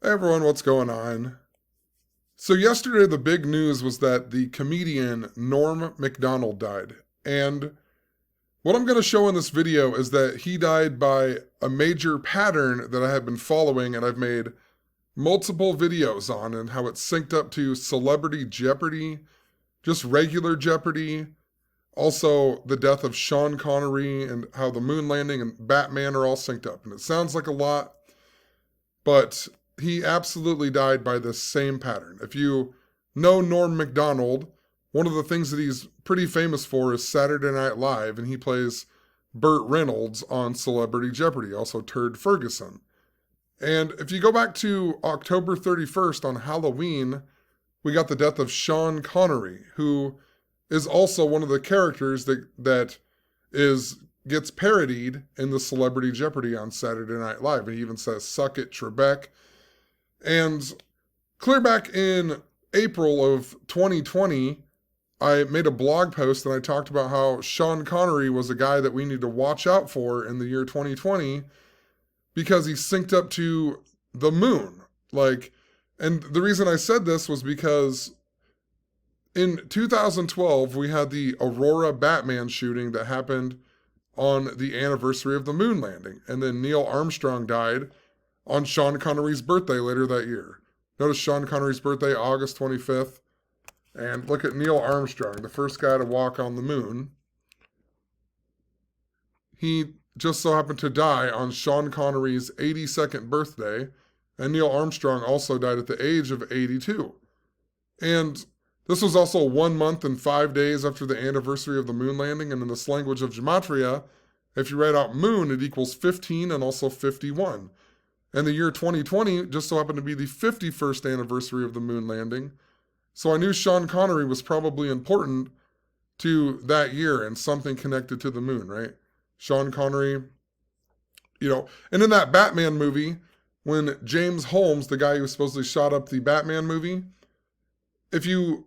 Hey everyone, what's going on? So yesterday the big news was that the comedian Norm Macdonald died. And what I'm going to show in this video is that he died by a major pattern that I have been following and I've made multiple videos on, and how it's synced up to Celebrity Jeopardy, just regular Jeopardy, also the death of Sean Connery, and how the moon landing and Batman are all synced up. And it sounds like a lot, but he absolutely died by this same pattern. If you know Norm Macdonald, one of the things that he's pretty famous for is Saturday Night Live, and he plays Burt Reynolds on Celebrity Jeopardy, also Turd Ferguson. And if you go back to October 31st on Halloween, we got the death of Sean Connery, who is also one of the characters that is gets parodied in the Celebrity Jeopardy on Saturday Night Live. And he even says, "Suck it, Trebek." And clear back in April of 2020, I made a blog post and I talked about how Sean Connery was a guy that we need to watch out for in the year 2020 because he's synced up to the moon. And the reason I said this was because in 2012, we had the Aurora Batman shooting that happened on the anniversary of the moon landing. And then Neil Armstrong died on Sean Connery's birthday later that year. Notice Sean Connery's birthday, August 25th. And look at Neil Armstrong, the first guy to walk on the moon. He just so happened to die on Sean Connery's 82nd birthday. And Neil Armstrong also died at the age of 82. And this was also 1 month and 5 days after the anniversary of the moon landing. And in this language of Gematria, if you write out moon, it equals 15 and also 51. And the year 2020 just so happened to be the 51st anniversary of the moon landing. So I knew Sean Connery was probably important to that year and something connected to the moon, right? Sean Connery, and in that Batman movie, when James Holmes, the guy who supposedly shot up the Batman movie, if you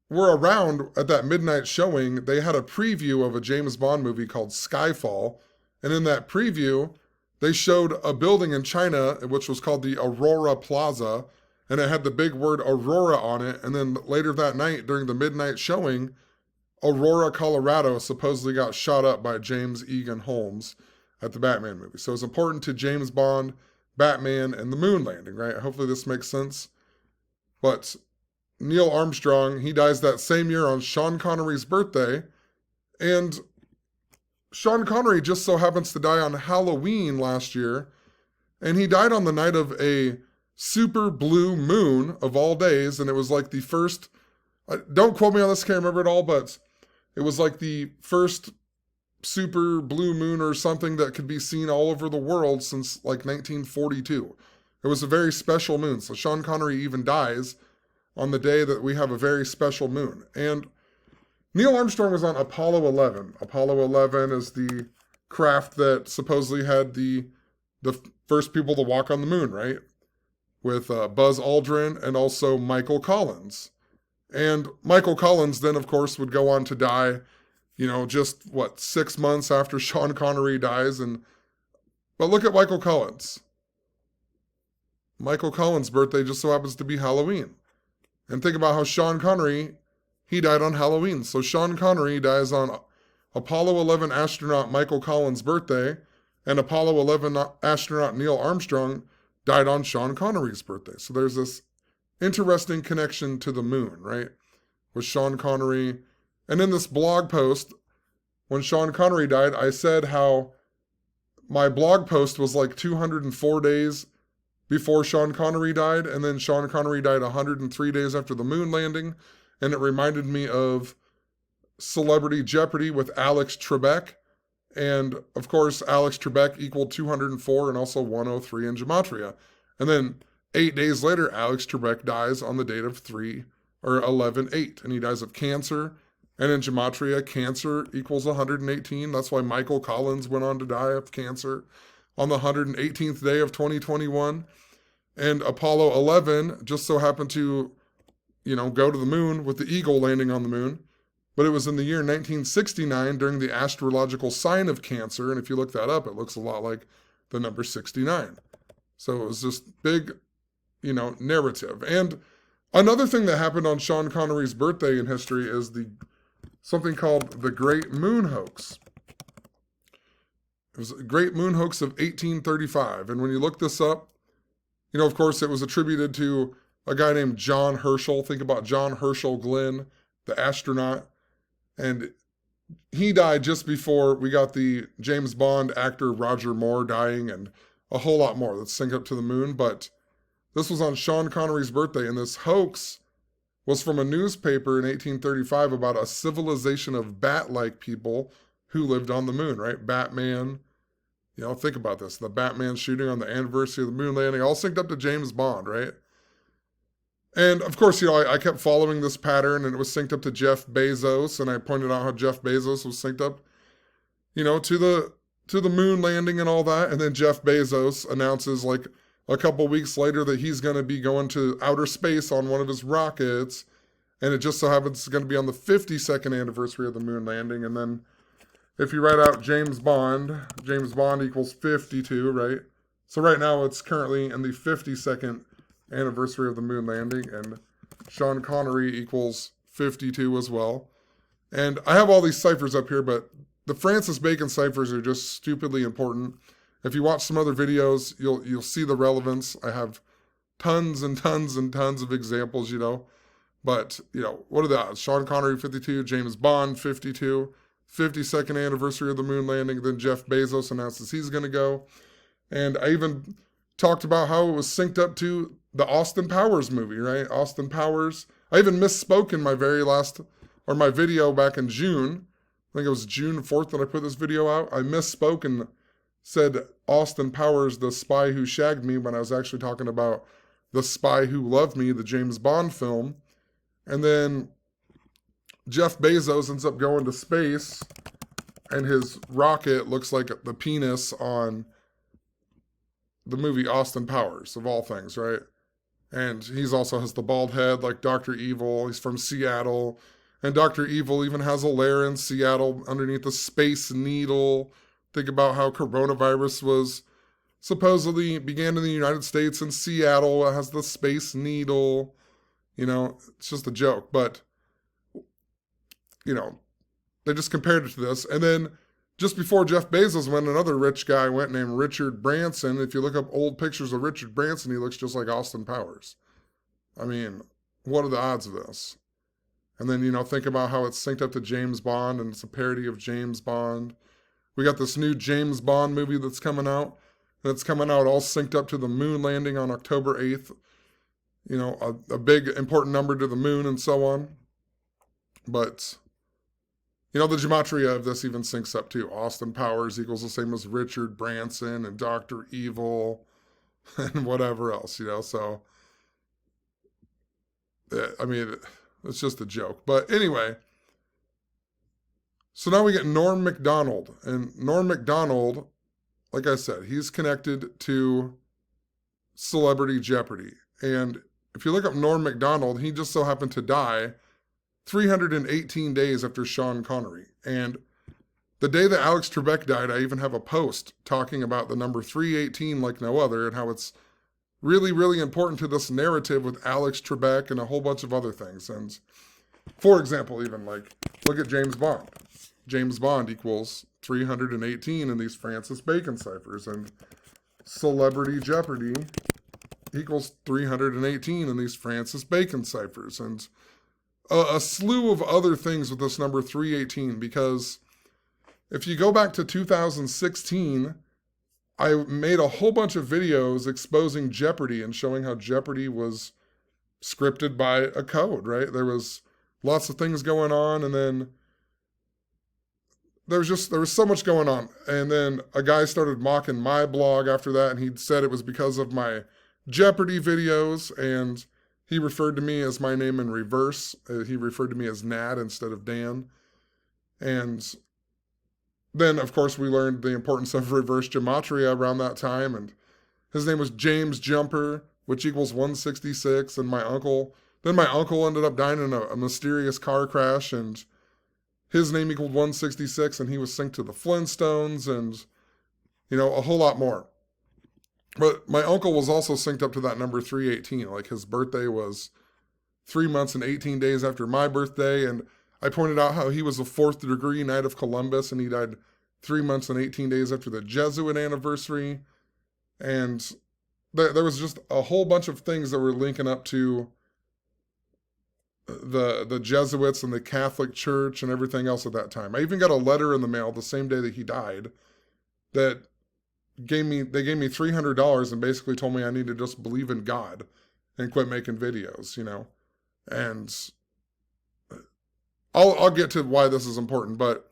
were around at that midnight showing, they had a preview of a James Bond movie called Skyfall. And in that preview, they showed a building in China, which was called the Aurora Plaza, and it had the big word Aurora on it. And then later that night, during the midnight showing, Aurora, Colorado supposedly got shot up by James Egan Holmes at the Batman movie. So it's important to James Bond, Batman, and the moon landing, right? Hopefully this makes sense. But Neil Armstrong, he dies that same year on Sean Connery's birthday. And Sean Connery just so happens to die on Halloween last year. And he died on the night of a super blue moon of all days. And it was like the first, don't quote me on this, can't remember it all, but it was like the first super blue moon or something that could be seen all over the world since like 1942. It was a very special moon. So Sean Connery even dies on the day that we have a very special moon. And Neil Armstrong was on Apollo 11. Apollo 11 is the craft that supposedly had the first people to walk on the moon, right? With Buzz Aldrin and also Michael Collins. And Michael Collins then, of course, would go on to die, just 6 months after Sean Connery dies. But look at Michael Collins. Michael Collins' birthday just so happens to be Halloween. And think about how Sean Connery, he died on Halloween. So Sean Connery dies on Apollo 11 astronaut Michael Collins' birthday, and Apollo 11 astronaut Neil Armstrong died on Sean Connery's birthday. So there's this interesting connection to the moon, right? With Sean Connery. And in this blog post, when Sean Connery died, I said how my blog post was like 204 days before Sean Connery died, and then Sean Connery died 103 days after the moon landing, and it reminded me of Celebrity Jeopardy with Alex Trebek, and of course Alex Trebek equaled 204 and also 103 in Gematria. And then 8 days later, Alex Trebek dies on the date of 11/8, and he dies of cancer. And in Gematria, cancer equals 118. That's why Michael Collins went on to die of cancer on the 118th day of 2021. And Apollo 11 just so happened to, go to the moon with the Eagle landing on the moon. But it was in the year 1969 during the astrological sign of Cancer. And if you look that up, it looks a lot like the number 69. So it was this big narrative. And another thing that happened on Sean Connery's birthday in history is something called the Great Moon Hoax. It was a Great Moon Hoax of 1835. And when you look this up, of course, it was attributed to a guy named John Herschel. Think about John Herschel Glenn, the astronaut. And he died just before we got the James Bond actor Roger Moore dying, and a whole lot more that sync up to the moon. But this was on Sean Connery's birthday, and this hoax was from a newspaper in 1835 about a civilization of bat-like people who lived on the moon, right? Batman. Think about this. The Batman shooting on the anniversary of the moon landing, all synced up to James Bond, right? And of course, I kept following this pattern, and it was synced up to Jeff Bezos, and I pointed out how Jeff Bezos was synced up, to the moon landing and all that. And then Jeff Bezos announces like a couple weeks later that he's going to be going to outer space on one of his rockets, and it just so happens it's going to be on the 52nd anniversary of the moon landing. And then if you write out James Bond equals 52, right? So right now it's currently in the 52nd anniversary of the moon landing, and Sean Connery equals 52 as well. And I have all these ciphers up here, but the Francis Bacon ciphers are just stupidly important. If you watch some other videos, you'll see the relevance. I have tons and tons and tons of examples, But, what are the odds? Sean Connery 52, James Bond 52, 52nd anniversary of the moon landing. Then Jeff Bezos announces he's going to go. And I even talked about how it was synced up to the Austin Powers movie, right? Austin Powers. I even misspoke in my my video back in June. I think it was June 4th that I put this video out. I misspoke and said Austin Powers, the spy who shagged me, when I was actually talking about The Spy Who Loved Me, the James Bond film. And then Jeff Bezos ends up going to space, and his rocket looks like the penis on the movie Austin Powers, of all things, right? And he's also has the bald head like Dr. Evil. He's from Seattle. And Dr. Evil even has a lair in Seattle underneath the Space Needle. Think about how coronavirus was supposedly began in the United States in Seattle. It has the Space Needle. It's just a joke. But, they just compared it to this. And then just before Jeff Bezos went, another rich guy went named Richard Branson. If you look up old pictures of Richard Branson, he looks just like Austin Powers. I mean, what are the odds of this? And then, think about how it's synced up to James Bond, and it's a parody of James Bond. We got this new James Bond movie that's coming out. And it's coming out all synced up to the moon landing on October 8th. A big important number to the moon and so on. But the gematria of this even syncs up too. Austin Powers equals the same as Richard Branson and Dr. Evil and whatever else, So, it's just a joke. But anyway, so now we get Norm Macdonald. And Norm Macdonald, like I said, he's connected to Celebrity Jeopardy. And if you look up Norm Macdonald, he just so happened to die 318 days after Sean Connery. And the day that Alex Trebek died, I even have a post talking about the number 318 like no other, and how it's really, really important to this narrative with Alex Trebek and a whole bunch of other things. And for example, even look at James Bond. James Bond equals 318 in these Francis Bacon ciphers, and Celebrity Jeopardy equals 318 in these Francis Bacon ciphers. And a slew of other things with this number 318, because if you go back to 2016, I made a whole bunch of videos exposing Jeopardy and showing how Jeopardy was scripted by a code, right? There was lots of things going on, and then there was so much going on. And then a guy started mocking my blog after that, and he said it was because of my Jeopardy videos, and he referred to me as my name in reverse. He referred to me as Nad instead of Dan. And then, of course, we learned the importance of reverse gematria around that time. And his name was James Jumper, which equals 166. And my uncle ended up dying in a mysterious car crash, and his name equaled 166, and he was synced to the Flintstones and, a whole lot more. But my uncle was also synced up to that number 318. Like his birthday was 3 months and 18 days after my birthday. And I pointed out how he was a fourth degree Knight of Columbus and he died 3 months and 18 days after the Jesuit anniversary. And there was just a whole bunch of things that were linking up to the Jesuits and the Catholic Church and everything else at that time. I even got a letter in the mail the same day that he died that gave me $300 and basically told me I need to just believe in God and quit making videos, And I'll get to why this is important, but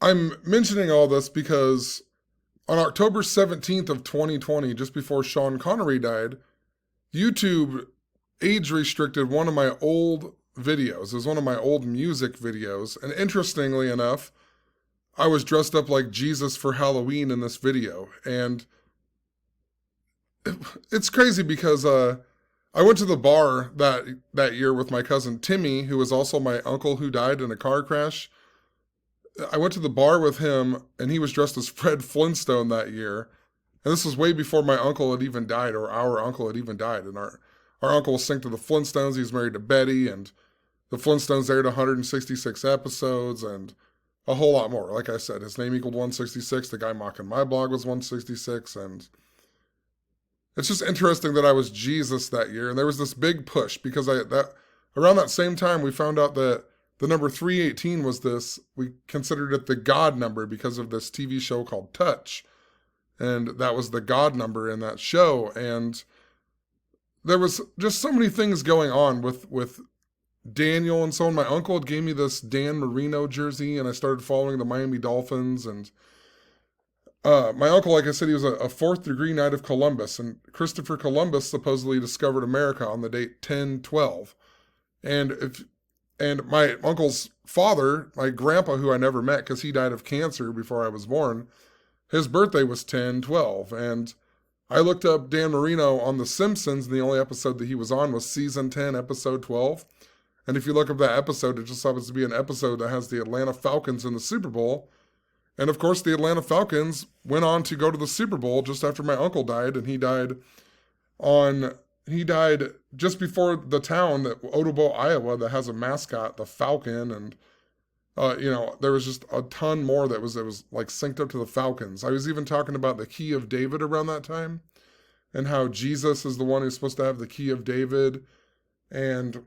I'm mentioning all this because on October 17th of 2020, just before Sean Connery died, YouTube age restricted one of my old videos. It was one of my old music videos. And interestingly enough, I was dressed up like Jesus for Halloween in this video. And it's crazy because I went to the bar that year with my cousin Timmy, who was also my uncle who died in a car crash. I went to the bar with him and he was dressed as Fred Flintstone that year. And this was way before my uncle had even died, or our uncle had even died. And our uncle was synced to the Flintstones. He was married to Betty, and the Flintstones aired 166 episodes and a whole lot more. Like I said, his name equaled 166. The guy mocking my blog was 166. And it's just interesting that I was Jesus that year. And there was this big push because around that same time, we found out that the number 318 was we considered it the God number because of this TV show called Touch. And that was the God number in that show. And there was just so many things going on with Daniel and so on. My uncle gave me this Dan Marino jersey and I started following the Miami Dolphins. And my uncle, like I said, he was a fourth degree Knight of Columbus. And Christopher Columbus supposedly discovered America on the date 10/12. And my uncle's father, my grandpa, who I never met because he died of cancer before I was born, his birthday was 10/12. And I looked up Dan Marino on The Simpsons, and the only episode that he was on was season 10, episode 12. And if you look up that episode, it just happens to be an episode that has the Atlanta Falcons in the Super Bowl. And of course, the Atlanta Falcons went on to go to the Super Bowl just after my uncle died, and he died just before the town, Otobo, Iowa, that has a mascot, the Falcon, and there was just a ton more that was like synced up to the Falcons. I was even talking about the key of David around that time, and how Jesus is the one who's supposed to have the key of David. And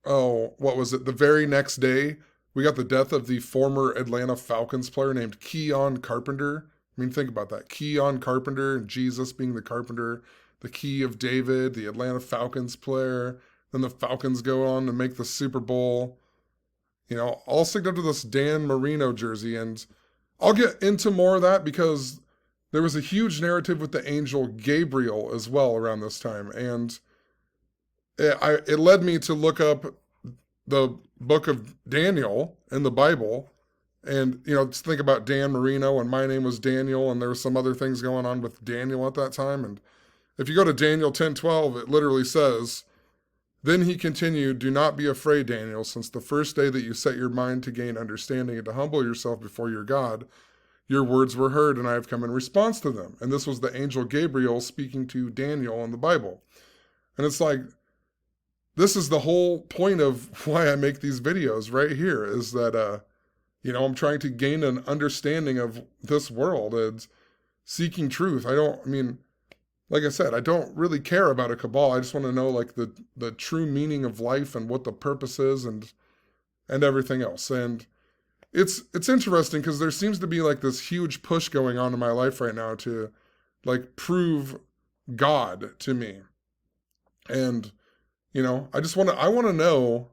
what was it? The very next day, we got the death of the former Atlanta Falcons player named Keon Carpenter. I mean, think about that. Keon Carpenter and Jesus being the carpenter. The key of David, the Atlanta Falcons player. Then the Falcons go on to make the Super Bowl. All synced up to this Dan Marino jersey. And I'll get into more of that because there was a huge narrative with the angel Gabriel as well around this time. And it led me to look up the book of Daniel in the Bible. And, just think about Dan Marino, and my name was Daniel, and there were some other things going on with Daniel at that time. And if you go to Daniel 10:12, it literally says, "Then he continued, 'Do not be afraid, Daniel, since the first day that you set your mind to gain understanding and to humble yourself before your God, your words were heard, and I have come in response to them.'" And this was the angel Gabriel speaking to Daniel in the Bible. And it's like, this is the whole point of why I make these videos right here, is that, I'm trying to gain an understanding of this world and seeking truth. Like I said, I don't really care about a cabal. I just want to know like the true meaning of life and what the purpose is and everything else. And it's interesting because there seems to be like this huge push going on in my life right now to like prove God to me. And I want to know.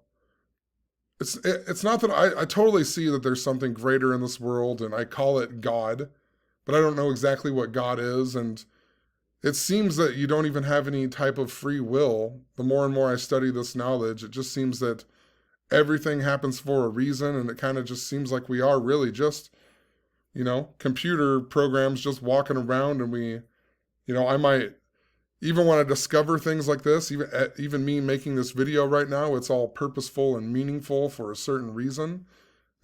It's not that I totally see that there's something greater in this world and I call it God, but I don't know exactly what God is. And it seems that you don't even have any type of free will. The more and more I study this knowledge, it just seems that everything happens for a reason. And it kind of just seems like we are really just, computer programs just walking around, and I might, even when I discover things like this, even me making this video right now, it's all purposeful and meaningful for a certain reason.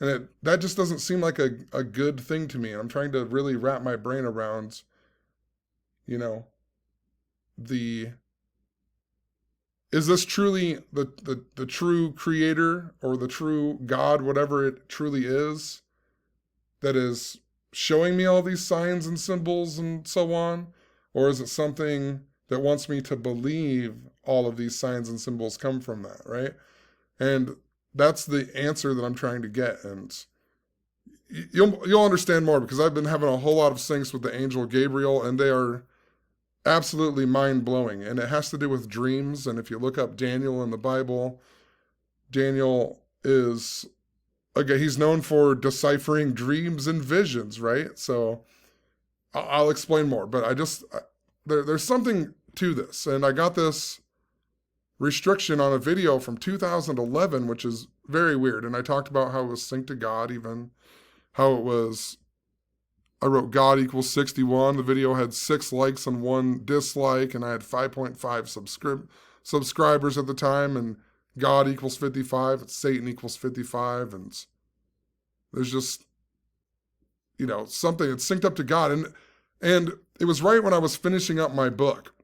And that just doesn't seem like a good thing to me. I'm trying to really wrap my brain around, you know, the is this truly the true creator or the true God, whatever it truly is, that is showing me all these signs and symbols and so on? Or is it something that wants me to believe all of these signs and symbols come from that, right? And that's the answer that I'm trying to get. And you'll understand more because I've been having a whole lot of syncs with the angel Gabriel, and they are absolutely mind-blowing. And it has to do with dreams. And if you look up Daniel in the Bible, Daniel is, again, he's known for deciphering dreams and visions, right? So I'll explain more, but there's something to this. And I got this restriction on a video from 2011, which is very weird. And I talked about how it was synced to God, even how it was, I wrote God equals 61. The video had 6 likes and 1 dislike, and I had 5.5 subscribers at the time, and God equals 55, Satan equals 55, and there's just, something that's synced up to God. And it was right when I was finishing up my book,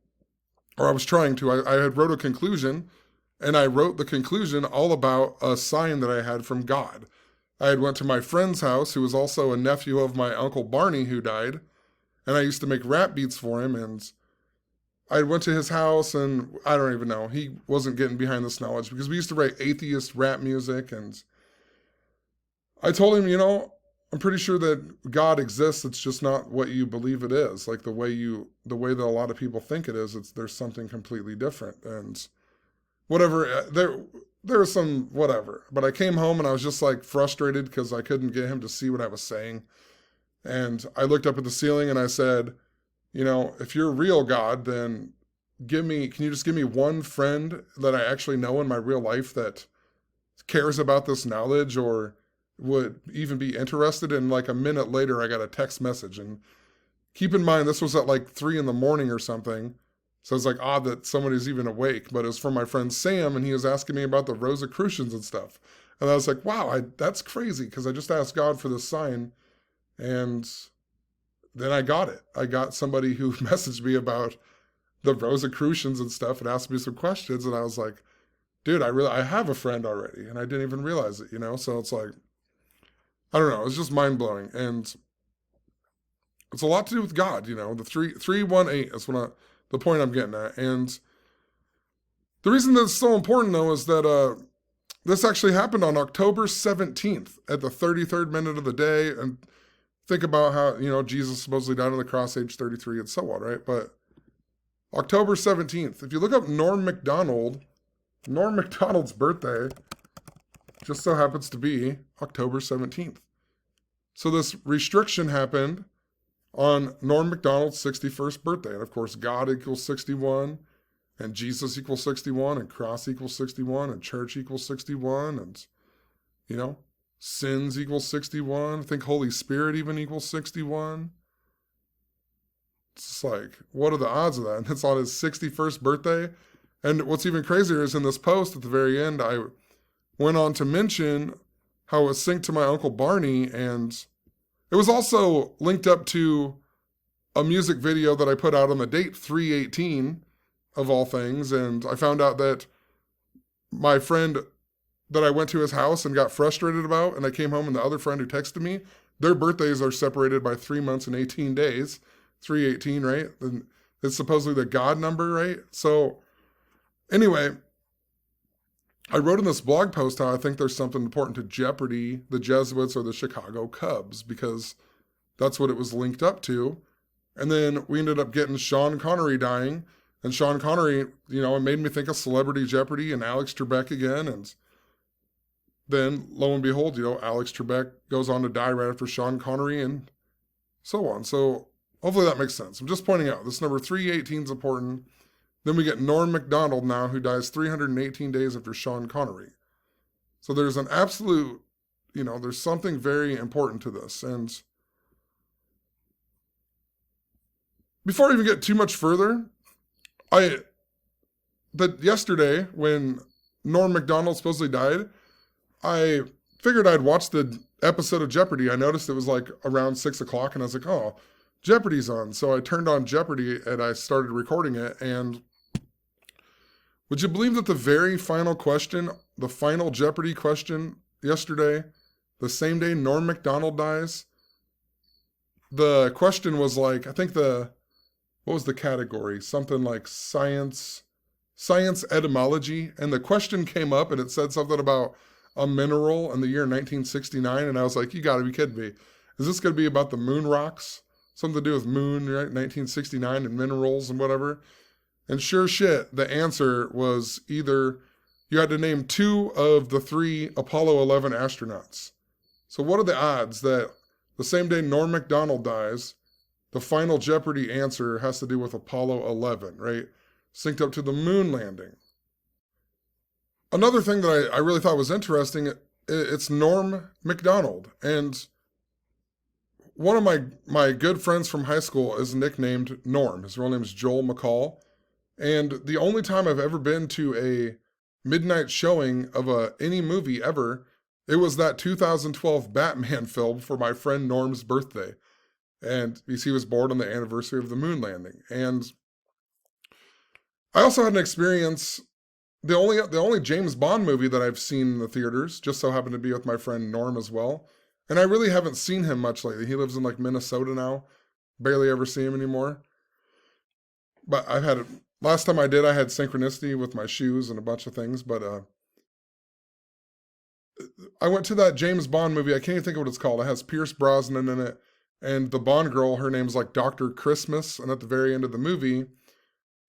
or I was trying to. I had wrote a conclusion, and I wrote the conclusion all about a sign that I had from God. I had went to my friend's house, who was also a nephew of my Uncle Barney, who died, and I used to make rap beats for him, and I went to his house, and I don't even know, he wasn't getting behind this knowledge, because we used to write atheist rap music, and I told him, I'm pretty sure that God exists, it's just not what you believe it is, like the way that a lot of people think it is, there's something completely different, and whatever, there was some whatever. But I came home and I was just like frustrated because I couldn't get him to see what I was saying. And I looked up at the ceiling and I said, if you're a real God, then can you just give me one friend that I actually know in my real life that cares about this knowledge or would even be interested? And like a minute later, I got a text message. And keep in mind, this was at like 3 a.m. or something. So it's like odd that somebody's even awake, but it was from my friend Sam, and he was asking me about the Rosicrucians and stuff. And I was like, wow, that's crazy, because I just asked God for this sign, and then I got it. I got somebody who messaged me about the Rosicrucians and stuff and asked me some questions, and I was like, dude, I have a friend already, and I didn't even realize it, So it's like, I don't know, it's just mind-blowing, and it's a lot to do with God, the 318 is the point I'm getting at. And the reason that it's so important, though, is that this actually happened on October 17th at the 33rd minute of the day. And think about how, Jesus supposedly died on the cross, age 33, and so on, right? But October 17th, if you look up Norm Macdonald's birthday just so happens to be October 17th. So this restriction happened on Norm Macdonald's 61st birthday. And of course, God equals 61, and Jesus equals 61, and cross equals 61, and church equals 61, and, sins equals 61. I think Holy Spirit even equals 61. It's just like, what are the odds of that? And it's on his 61st birthday. And what's even crazier is in this post at the very end, I went on to mention how it was synced to my Uncle Barney, and it was also linked up to a music video that I put out on the date 3/18 of all things. And I found out that my friend that I went to his house and got frustrated about, and I came home and the other friend who texted me, their birthdays are separated by 3 months and 18 days. 3/18, right? And it's supposedly the God number, right? So anyway, I wrote in this blog post how I think there's something important to Jeopardy, the Jesuits, or the Chicago Cubs, because that's what it was linked up to. And then we ended up getting Sean Connery dying. And Sean Connery, it made me think of Celebrity Jeopardy and Alex Trebek again. And then, lo and behold, Alex Trebek goes on to die right after Sean Connery and so on. So hopefully that makes sense. I'm just pointing out this number 3/18 is important. Then we get Norm Macdonald now, who dies 318 days after Sean Connery. So there's an absolute, there's something very important to this. And before I even get too much further, yesterday when Norm Macdonald supposedly died, I figured I'd watch the episode of Jeopardy, I noticed it was like around 6 o'clock, and I was like, oh, Jeopardy's on. So I turned on Jeopardy and I started recording it. And would you believe that the very final question, the final Jeopardy question yesterday, the same day Norm Macdonald dies, the question was like, I think what was the category? Something like science etymology. And the question came up and it said something about a mineral in the year 1969. And I was like, you gotta be kidding me. Is this gonna be about the moon rocks? Something to do with moon, right? 1969 and minerals and whatever. And sure shit, the answer was either you had to name 2 of the 3 Apollo 11 astronauts. So what are the odds that the same day Norm Macdonald dies, the final Jeopardy answer has to do with Apollo 11, right? Synced up to the moon landing. Another thing that I really thought was interesting, it's Norm Macdonald. And one of my good friends from high school is nicknamed Norm. His real name is Joel McCall. And the only time I've ever been to a midnight showing of any movie ever, it was that 2012 Batman film for my friend Norm's birthday. And he was born on the anniversary of the moon landing. And I also had an experience, the only James Bond movie that I've seen in the theaters, just so happened to be with my friend Norm as well. And I really haven't seen him much lately. He lives in like Minnesota now. Barely ever see him anymore. But last time I did, I had Synchronicity with my shoes and a bunch of things. But I went to that James Bond movie. I can't even think of what it's called. It has Pierce Brosnan in it. And the Bond girl, her name's like Dr. Christmas. And at the very end of the movie,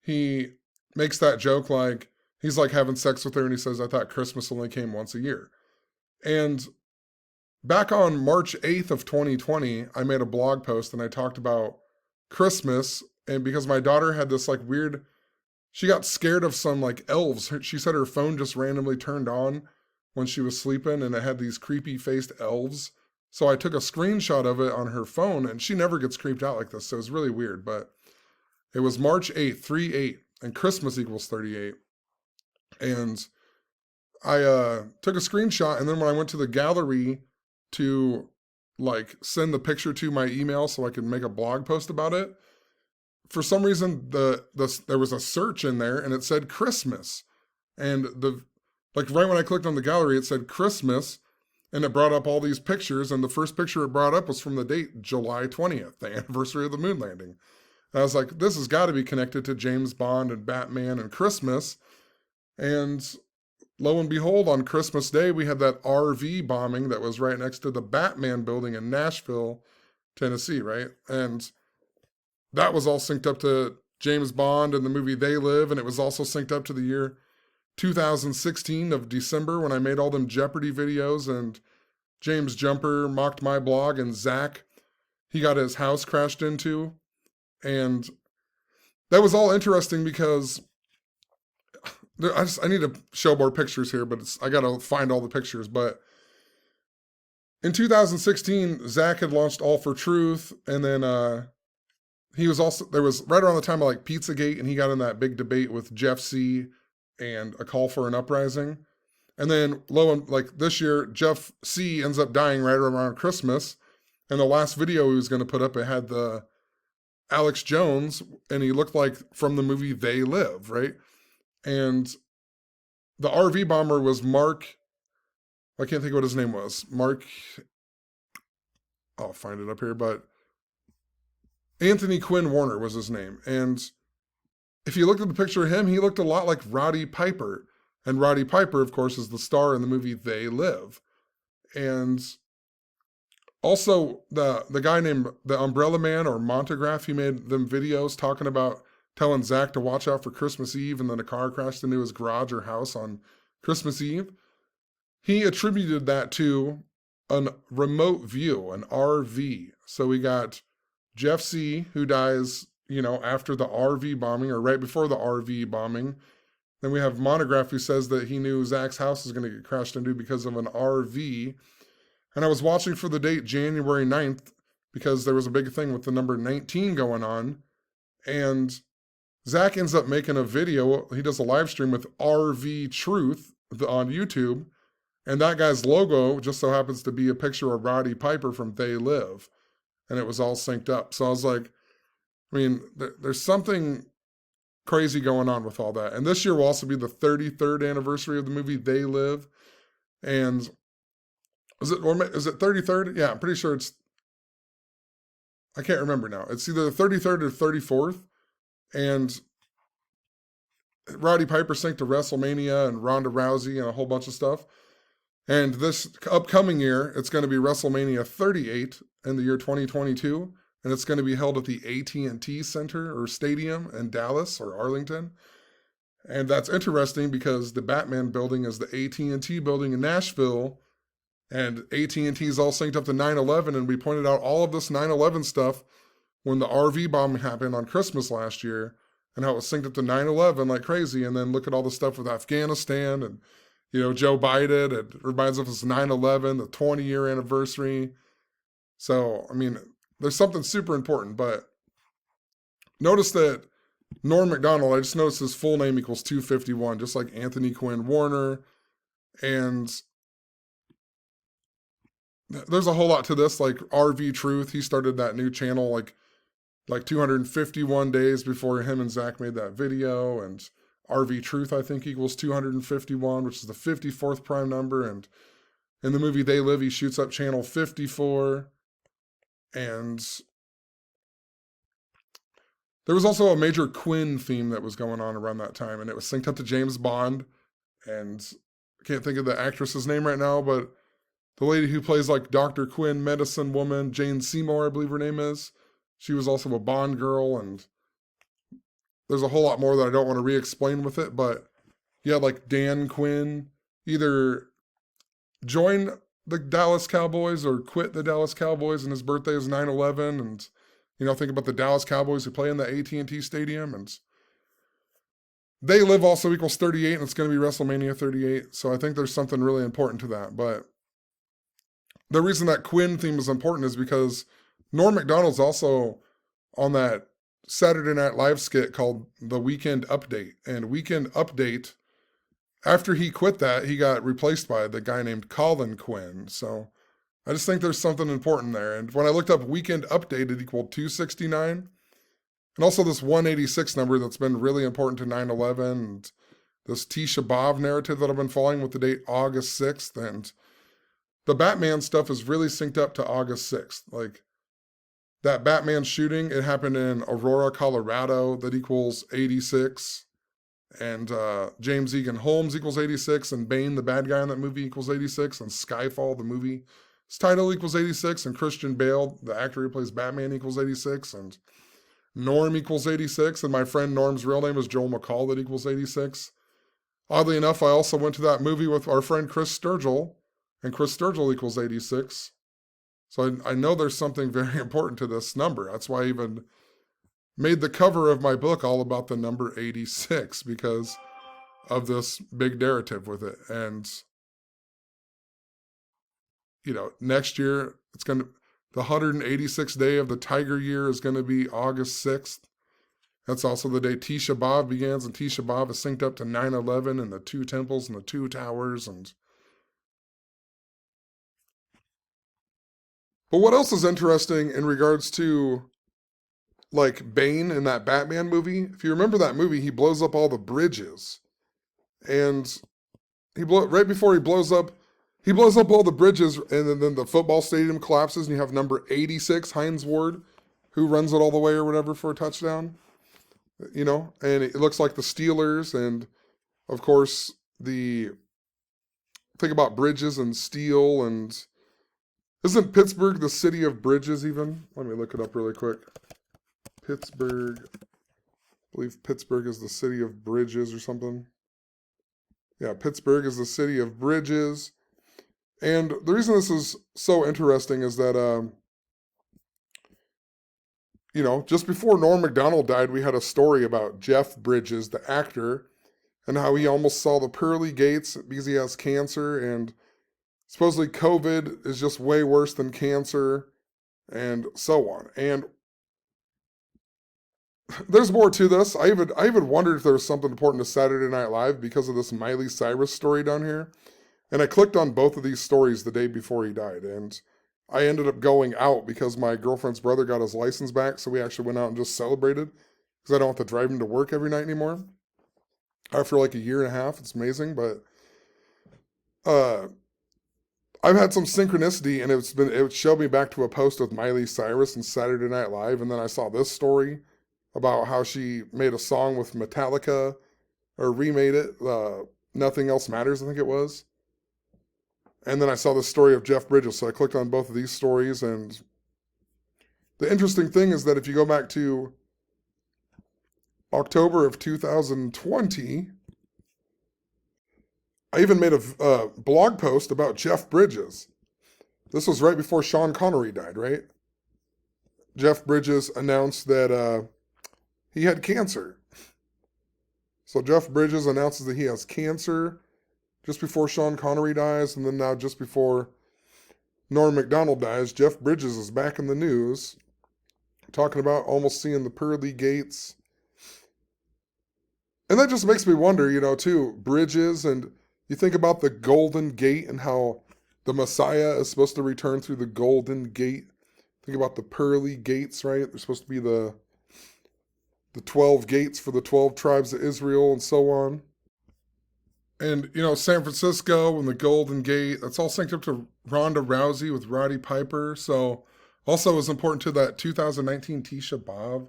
he makes that joke like, he's like having sex with her and he says, I thought Christmas only came once a year. And back on March 8th of 2020, I made a blog post and I talked about Christmas. And because my daughter had this like weird, she got scared of some like elves. She said her phone just randomly turned on when she was sleeping and it had these creepy faced elves. So I took a screenshot of it on her phone and she never gets creeped out like this. So it was really weird, but it was March 8th, 3-8, and Christmas equals 38. And I took a screenshot, and then when I went to the gallery to like send the picture to my email so I could make a blog post about it, for some reason there was a search in there and it said Christmas. And right when I clicked on the gallery, it said Christmas, and it brought up all these pictures, and the first picture it brought up was from the date July 20th, the anniversary of the moon landing. And I was like, this has got to be connected to James Bond and Batman and Christmas. And lo and behold, on Christmas Day, we had that RV bombing that was right next to the Batman building in Nashville, Tennessee, right? And that was all synced up to James Bond and the movie They Live, and it was also synced up to the year 2016 of December when I made all them Jeopardy videos, and James Jumper mocked my blog, and Zach, he got his house crashed into. And that was all interesting because I need to show more pictures here, but I got to find all the pictures. But in 2016, Zach had launched All for Truth, and then there was right around the time of like Pizzagate, and he got in that big debate with Jeff C. and A Call for an Uprising. And then this year, Jeff C. ends up dying right around Christmas. And the last video he was going to put up, it had the Alex Jones, and he looked like from the movie They Live, right? And the RV bomber was Mark, I can't think of what his name was. I'll find it up here, but Anthony Quinn Warner was his name. And if you looked at the picture of him, he looked a lot like Roddy Piper. And Roddy Piper, of course, is the star in the movie They Live. And also the guy named the Umbrella Man or Montegraph, he made them videos talking about telling Zach to watch out for Christmas Eve, and then a car crashed into his garage or house on Christmas Eve. He attributed that to a remote view, an RV. So we got Jeff C., who dies, after the RV bombing or right before the RV bombing. Then we have Monograph, who says that he knew Zach's house was going to get crashed into because of an RV. And I was watching for the date January 9th because there was a big thing with the number 19 going on. And Zach ends up making a video. He does a live stream with RV Truth on YouTube. And that guy's logo just so happens to be a picture of Roddy Piper from They Live. And it was all synced up. So I was like, I mean, there's something crazy going on with all that. And this year will also be the 33rd anniversary of the movie They Live. And is it 33rd? Yeah, I'm pretty sure I can't remember now. It's either the 33rd or 34th. And Roddy Piper synced to WrestleMania and Ronda Rousey and a whole bunch of stuff. And this upcoming year, it's going to be WrestleMania 38 in the year 2022. And it's going to be held at the AT&T Center or Stadium in Dallas or Arlington. And that's interesting because the Batman building is the AT&T building in Nashville. And AT&T is all synced up to 9/11. And we pointed out all of this 9/11 stuff when the RV bombing happened on Christmas last year. And how it was synced up to 9/11 like crazy. And then look at all the stuff with Afghanistan and, Joe Biden. It reminds us of 9/11, the 20-year anniversary. So, I mean, there's something super important. But notice that Norm Macdonald, I just noticed his full name equals 251, just like Anthony Quinn Warner. And there's a whole lot to this, like RV Truth. He started that new channel like 251 days before him and Zach made that video. And RV Truth, I think, equals 251, which is the 54th prime number. And in the movie They Live, he shoots up channel 54. And there was also a major Quinn theme that was going on around that time. And it was synced up to James Bond. And I can't think of the actress's name right now, but the lady who plays like Dr. Quinn, medicine woman, Jane Seymour, I believe her name is. She was also a Bond girl, and there's a whole lot more that I don't want to re-explain with it, but yeah, like Dan Quinn either join the Dallas Cowboys or quit the Dallas Cowboys, and his birthday is 9/11, and think about the Dallas Cowboys who play in the AT&T Stadium, and They Live also equals 38, and it's going to be WrestleMania 38, so I think there's something really important to that, but the reason that Quinn theme is important is because Norm Macdonald's also on that Saturday Night Live skit called The Weekend Update. And Weekend Update, after he quit that, he got replaced by the guy named Colin Quinn. So I just think there's something important there. And when I looked up Weekend Update, it equaled 269. And also this 186 number that's been really important to 9/11. And this Tisha B'Av narrative that I've been following with the date August 6th. And the Batman stuff is really synced up to August 6th. Like, that Batman shooting, it happened in Aurora, Colorado, that equals 86. And James Egan Holmes equals 86. And Bane, the bad guy in that movie, equals 86. And Skyfall, the movie's title, equals 86. And Christian Bale, the actor who plays Batman, equals 86. And Norm equals 86. And my friend Norm's real name is Joel McCall, that equals 86. Oddly enough, I also went to that movie with our friend Chris Sturgill. And Chris Sturgill equals 86. So I know there's something very important to this number. That's why I even made the cover of my book all about the number 86 because of this big narrative with it. And, next year, the 186th day of the Tiger year is going to be August 6th. That's also the day Tisha B'Av begins, and Tisha B'Av is synced up to 9/11 and the two temples and the two towers. But what else is interesting in regards to, like, Bane in that Batman movie? If you remember that movie, he blows up all the bridges. And right before he blows up all the bridges, and then the football stadium collapses, and you have number 86, Hines Ward, who runs it all the way or whatever for a touchdown. And it looks like the Steelers, and, of course, think about bridges and steel, and isn't Pittsburgh the city of bridges even? Let me look it up really quick. Pittsburgh. I believe Pittsburgh is the city of bridges or something. Yeah, Pittsburgh is the city of bridges. And the reason this is so interesting is that, just before Norm Macdonald died, we had a story about Jeff Bridges, the actor, and how he almost saw the pearly gates because he has cancer, and supposedly COVID is just way worse than cancer, and so on. And there's more to this. I even wondered if there was something important to Saturday Night Live because of this Miley Cyrus story down here. And I clicked on both of these stories the day before he died. And I ended up going out because my girlfriend's brother got his license back. So we actually went out and just celebrated because I don't have to drive him to work every night anymore. After like a year and a half, it's amazing. But uh, I've had some synchronicity, and it showed me back to a post with Miley Cyrus and Saturday Night Live, and then I saw this story about how she made a song with Metallica or remade it. Nothing Else Matters, I think it was. And then I saw the story of Jeff Bridges, so I clicked on both of these stories. And the interesting thing is that if you go back to October of 2020, I even made a blog post about Jeff Bridges. This was right before Sean Connery died, right? Jeff Bridges announced that he had cancer. So Jeff Bridges announces that he has cancer just before Sean Connery dies, and then now just before Norm Macdonald dies, Jeff Bridges is back in the news talking about almost seeing the pearly gates. And that just makes me wonder, too, Bridges, and you think about the Golden Gate and how the Messiah is supposed to return through the Golden Gate. Think about the pearly gates, right? They're supposed to be the 12 gates for the 12 tribes of Israel and so on. And, San Francisco and the Golden Gate, that's all synced up to Ronda Rousey with Roddy Piper. So also is important to that 2019 Tisha B'Av.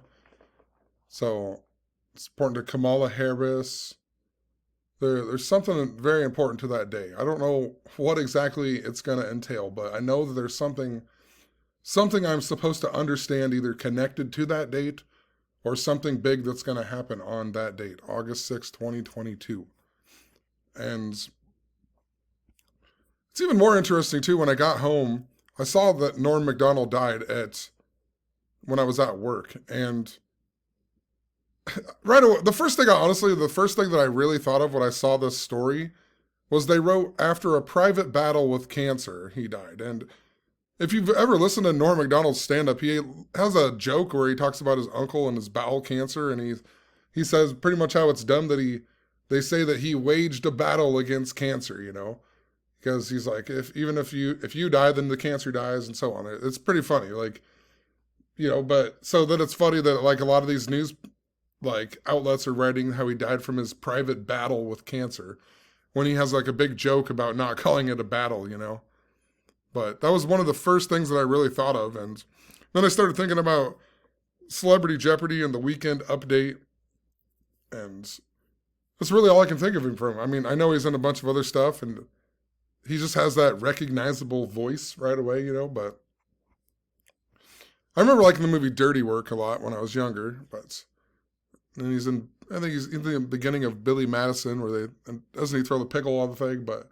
So it's important to Kamala Harris. There's something very important to that day. I don't know what exactly it's going to entail, but I know that there's something I'm supposed to understand either connected to that date or something big that's going to happen on that date, August 6, 2022. And it's even more interesting, too, when I got home, I saw that Norm Macdonald died when I was at work. And right away, the first thing that I really thought of when I saw this story was they wrote, after a private battle with cancer, he died. And if you've ever listened to Norm Macdonald's stand-up, he has a joke where he talks about his uncle and his bowel cancer, and he says pretty much how it's dumb that they say that he waged a battle against cancer, because he's like, if you die, then the cancer dies, and so on. It's pretty funny, but so that it's funny that like a lot of these news outlets are writing how he died from his private battle with cancer, when he has like a big joke about not calling it a battle, But that was one of the first things that I really thought of, and then I started thinking about Celebrity Jeopardy and the Weekend Update, and that's really all I can think of him from. I mean, I know he's in a bunch of other stuff, and he just has that recognizable voice right away, but I remember liking the movie Dirty Work a lot when I was younger, but and I think he's in the beginning of Billy Madison, where doesn't he throw the pickle on the thing, but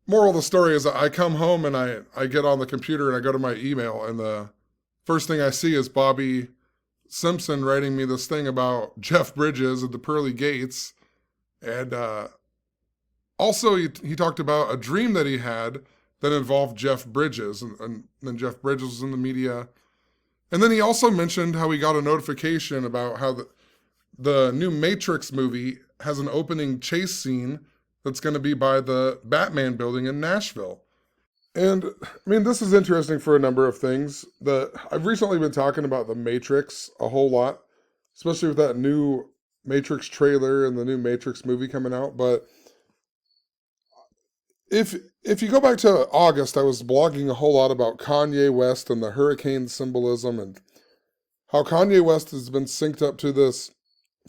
moral of the story is I come home and I get on the computer and I go to my email, and the first thing I see is Bobby Simpson writing me this thing about Jeff Bridges at the pearly gates. And also he talked about a dream that he had that involved Jeff Bridges, and then Jeff Bridges was in the media. And then he also mentioned how he got a notification about how the new Matrix movie has an opening chase scene that's going to be by the Batman building in Nashville. And I mean, this is interesting for a number of things. I've recently been talking about the Matrix a whole lot, especially with that new Matrix trailer and the new Matrix movie coming out. But if you go back to August, I was blogging a whole lot about Kanye West and the hurricane symbolism, and how Kanye West has been synced up to this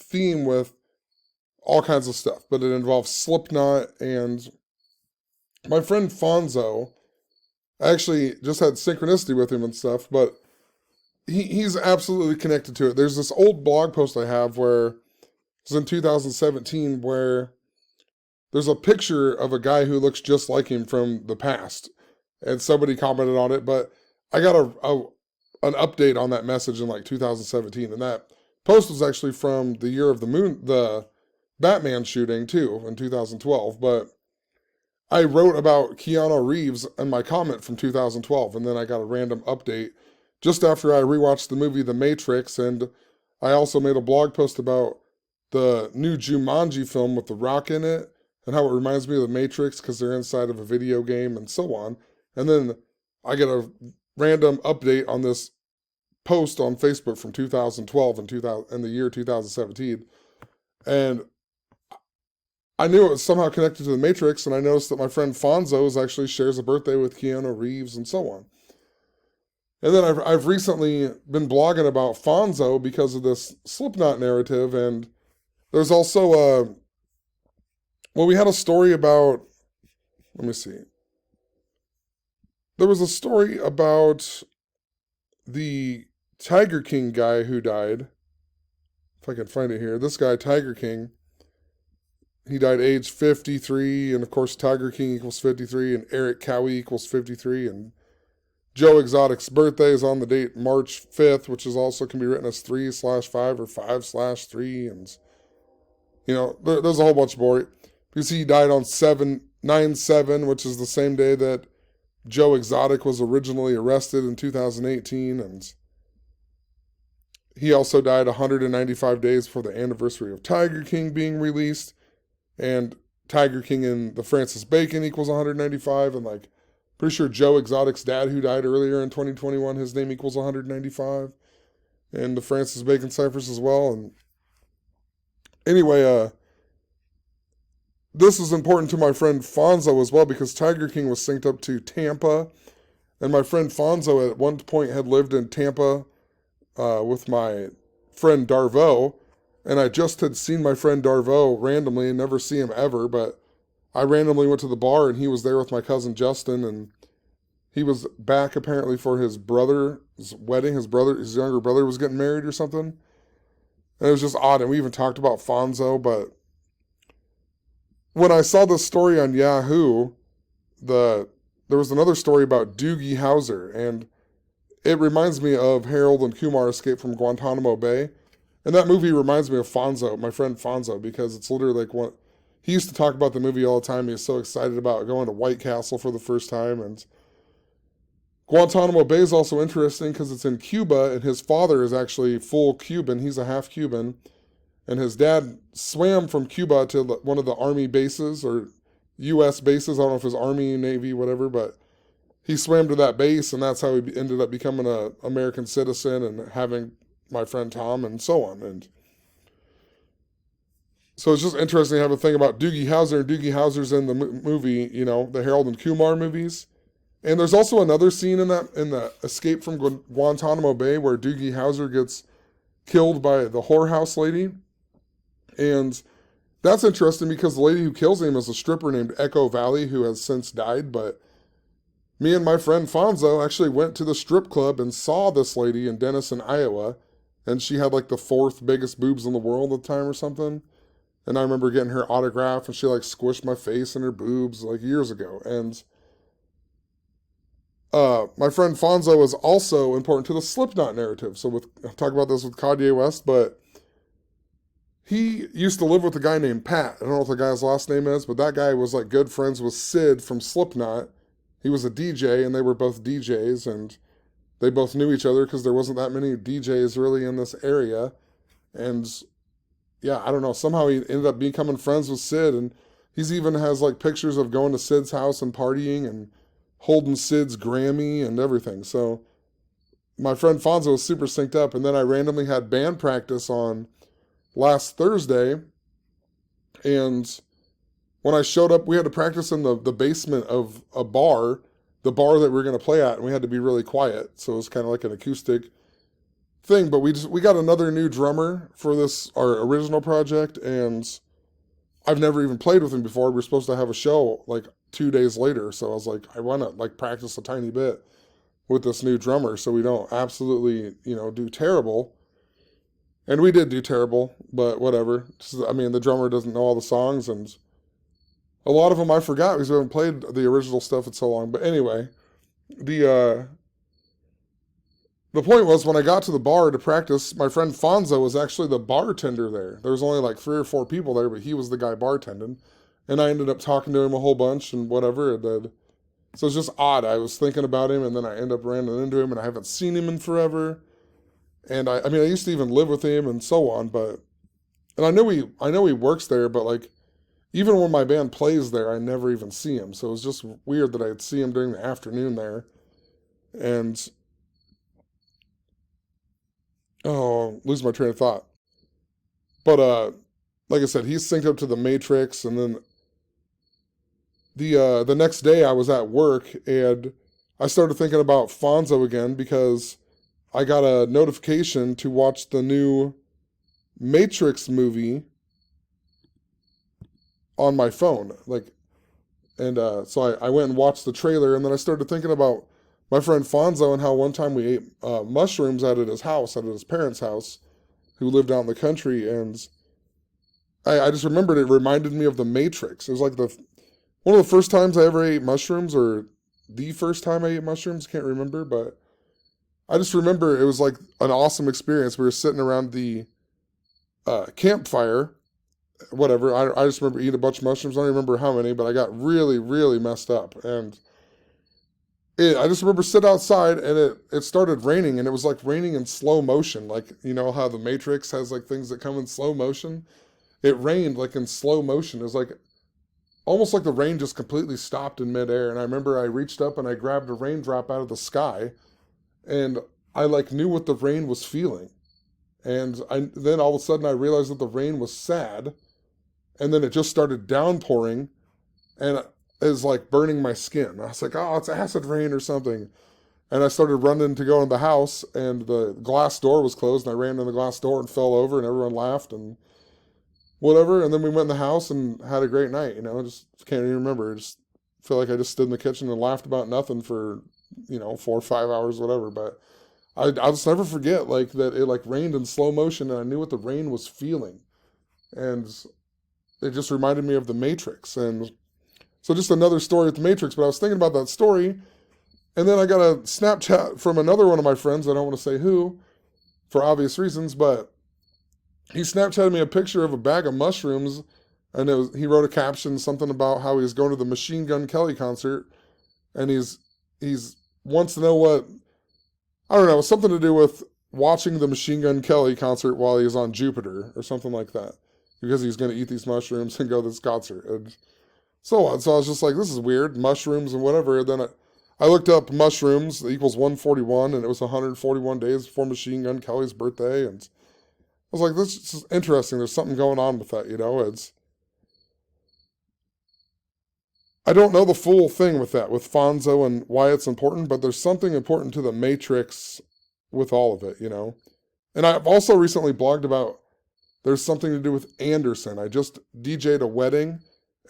theme with all kinds of stuff, but it involves Slipknot. And my friend Fonzo, I actually just had synchronicity with him and stuff, but he's absolutely connected to it. There's this old blog post I have where it was in 2017 where there's a picture of a guy who looks just like him from the past, and somebody commented on it, but I got an update on that message in like 2017, and that post was actually from the year of the Batman shooting too, in 2012, but I wrote about Keanu Reeves in my comment from 2012, and then I got a random update just after I rewatched the movie The Matrix, and I also made a blog post about the new Jumanji film with The Rock in it, and how it reminds me of the Matrix because they're inside of a video game and so on. And then I get a random update on this post on Facebook from 2012 and the year 2017. And I knew it was somehow connected to the Matrix, and I noticed that my friend Fonzo actually shares a birthday with Keanu Reeves and so on. And then I've recently been blogging about Fonzo because of this Slipknot narrative, and there's also we had a story about, let me see. There was a story about the Tiger King guy who died. If I can find it here. This guy, Tiger King, he died age 53, and of course Tiger King equals 53, and Eric Cowie equals 53, and Joe Exotic's birthday is on the date March 5th, which is also can be written as 3/5 or 5/3, and there's a whole bunch more. Because he died on 7/9/7, which is the same day that Joe Exotic was originally arrested in 2018, and he also died 195 days before the anniversary of Tiger King being released, and Tiger King and the Francis Bacon equals 195, and pretty sure Joe Exotic's dad, who died earlier in 2021, his name equals 195, and the Francis Bacon ciphers as well. And anyway, this is important to my friend Fonzo as well, because Tiger King was synced up to Tampa, and my friend Fonzo at one point had lived in Tampa with my friend Darvo, and I just had seen my friend Darvo randomly and never see him ever, but I randomly went to the bar and he was there with my cousin Justin, and he was back apparently for his brother's wedding. His younger brother was getting married or something. And it was just odd, and we even talked about Fonzo, but when I saw this story on Yahoo, there was another story about Doogie Howser, and it reminds me of Harold and Kumar Escape from Guantanamo Bay. And that movie reminds me of Fonzo, my friend Fonzo, because it's literally he used to talk about the movie all the time. He was so excited about going to White Castle for the first time. And Guantanamo Bay is also interesting because it's in Cuba, and his father is actually full Cuban. He's a half Cuban. And his dad swam from Cuba to one of the Army bases, or U.S. bases. I don't know if it was Army, Navy, whatever, but he swam to that base, and that's how he ended up becoming an American citizen and having my friend Tom and so on. And so it's just interesting to have a thing about Doogie Howser, and Doogie Howser's in the movie, the Harold and Kumar movies. And there's also another scene in the Escape from Guantanamo Bay where Doogie Howser gets killed by the whorehouse lady. And that's interesting because the lady who kills him is a stripper named Echo Valley, who has since died. But me and my friend Fonzo actually went to the strip club and saw this lady in Denison, Iowa. And she had the fourth biggest boobs in the world at the time or something. And I remember getting her autograph, and she squished my face and her boobs years ago. And my friend Fonzo is also important to the Slipknot narrative. So I'll talk about this with Kanye West, but he used to live with a guy named Pat. I don't know what the guy's last name is, but that guy was good friends with Sid from Slipknot. He was a DJ, and they were both DJs, and they both knew each other because there wasn't that many DJs really in this area. And yeah, I don't know. Somehow he ended up becoming friends with Sid, and he's even has pictures of going to Sid's house and partying and holding Sid's Grammy and everything. So my friend Fonzo was super synced up, and then I randomly had band practice on last Thursday, and when I showed up, we had to practice in the basement of a bar, the bar that we were going to play at, and we had to be really quiet, so it was kind of like an acoustic thing. But we got another new drummer for our original project, and I've never even played with him before. We're supposed to have a show 2 days later, so I was I want to practice a tiny bit with this new drummer so we don't absolutely do terrible. And we did do terrible, but whatever. The drummer doesn't know all the songs, and a lot of them I forgot because we haven't played the original stuff in so long. But anyway, the point was, when I got to the bar to practice, my friend Fonzo was actually the bartender there. There was only 3 or 4 people there, but he was the guy bartending. And I ended up talking to him a whole bunch and whatever. So it's just odd. I was thinking about him, and then I ended up running into him, and I haven't seen him in forever. And I used to even live with him and so on, and I know he works there, but even when my band plays there, I never even see him. So it was just weird that I'd see him during the afternoon there. And, oh, lose my train of thought. But, like I said, he's synced up to the Matrix. And then the next day I was at work and I started thinking about Fonzo again because I got a notification to watch the new Matrix movie on my phone. So I went and watched the trailer, and then I started thinking about my friend Fonzo and how one time we ate mushrooms out at his house, out at his parents' house, who lived out in the country, and I just remembered it reminded me of the Matrix. It was like one of the first times I ever ate mushrooms, or the first time I ate mushrooms, can't remember, but I just remember it was like an awesome experience. We were sitting around the campfire, whatever. I just remember eating a bunch of mushrooms. I don't remember how many, but I got really, really messed up. And I just remember sitting outside and it started raining, and it was like raining in slow motion. Like, you know how the Matrix has like things that come in slow motion? It rained like in slow motion. It was like almost like the rain just completely stopped in midair. And I remember I reached up and I grabbed a raindrop out of the sky, and I like knew what the rain was feeling. And then all of a sudden I realized that the rain was sad, and then it just started downpouring, and it was like burning my skin. I was like, oh, it's acid rain or something. And I started running to go in the house, and the glass door was closed, and I ran in the glass door and fell over, and everyone laughed and whatever. And then we went in the house and had a great night. I just can't even remember. I just feel like I just stood in the kitchen and laughed about nothing for, 4 or 5 hours, whatever. But I'll just never forget like that it like rained in slow motion, and I knew what the rain was feeling. And it just reminded me of the Matrix. And so just another story with the Matrix, but I was thinking about that story, and then I got a Snapchat from another one of my friends, I don't want to say who, for obvious reasons, but he Snapchatted me a picture of a bag of mushrooms, and he wrote a caption, something about how he was going to the Machine Gun Kelly concert, and he's wants to know what, I don't know, something to do with watching the Machine Gun Kelly concert while he was on Jupiter, or something like that, because he's going to eat these mushrooms and go to this concert. And so on. So I was just like, this is weird, mushrooms and whatever. And then I looked up mushrooms equals 141, and it was 141 days before Machine Gun Kelly's birthday. And I was like, this is interesting. There's something going on with that, I don't know the full thing with that, with Fonzo and why it's important, but there's something important to the Matrix with all of it, And I've also recently blogged about there's something to do with Anderson. I just DJ'd a wedding,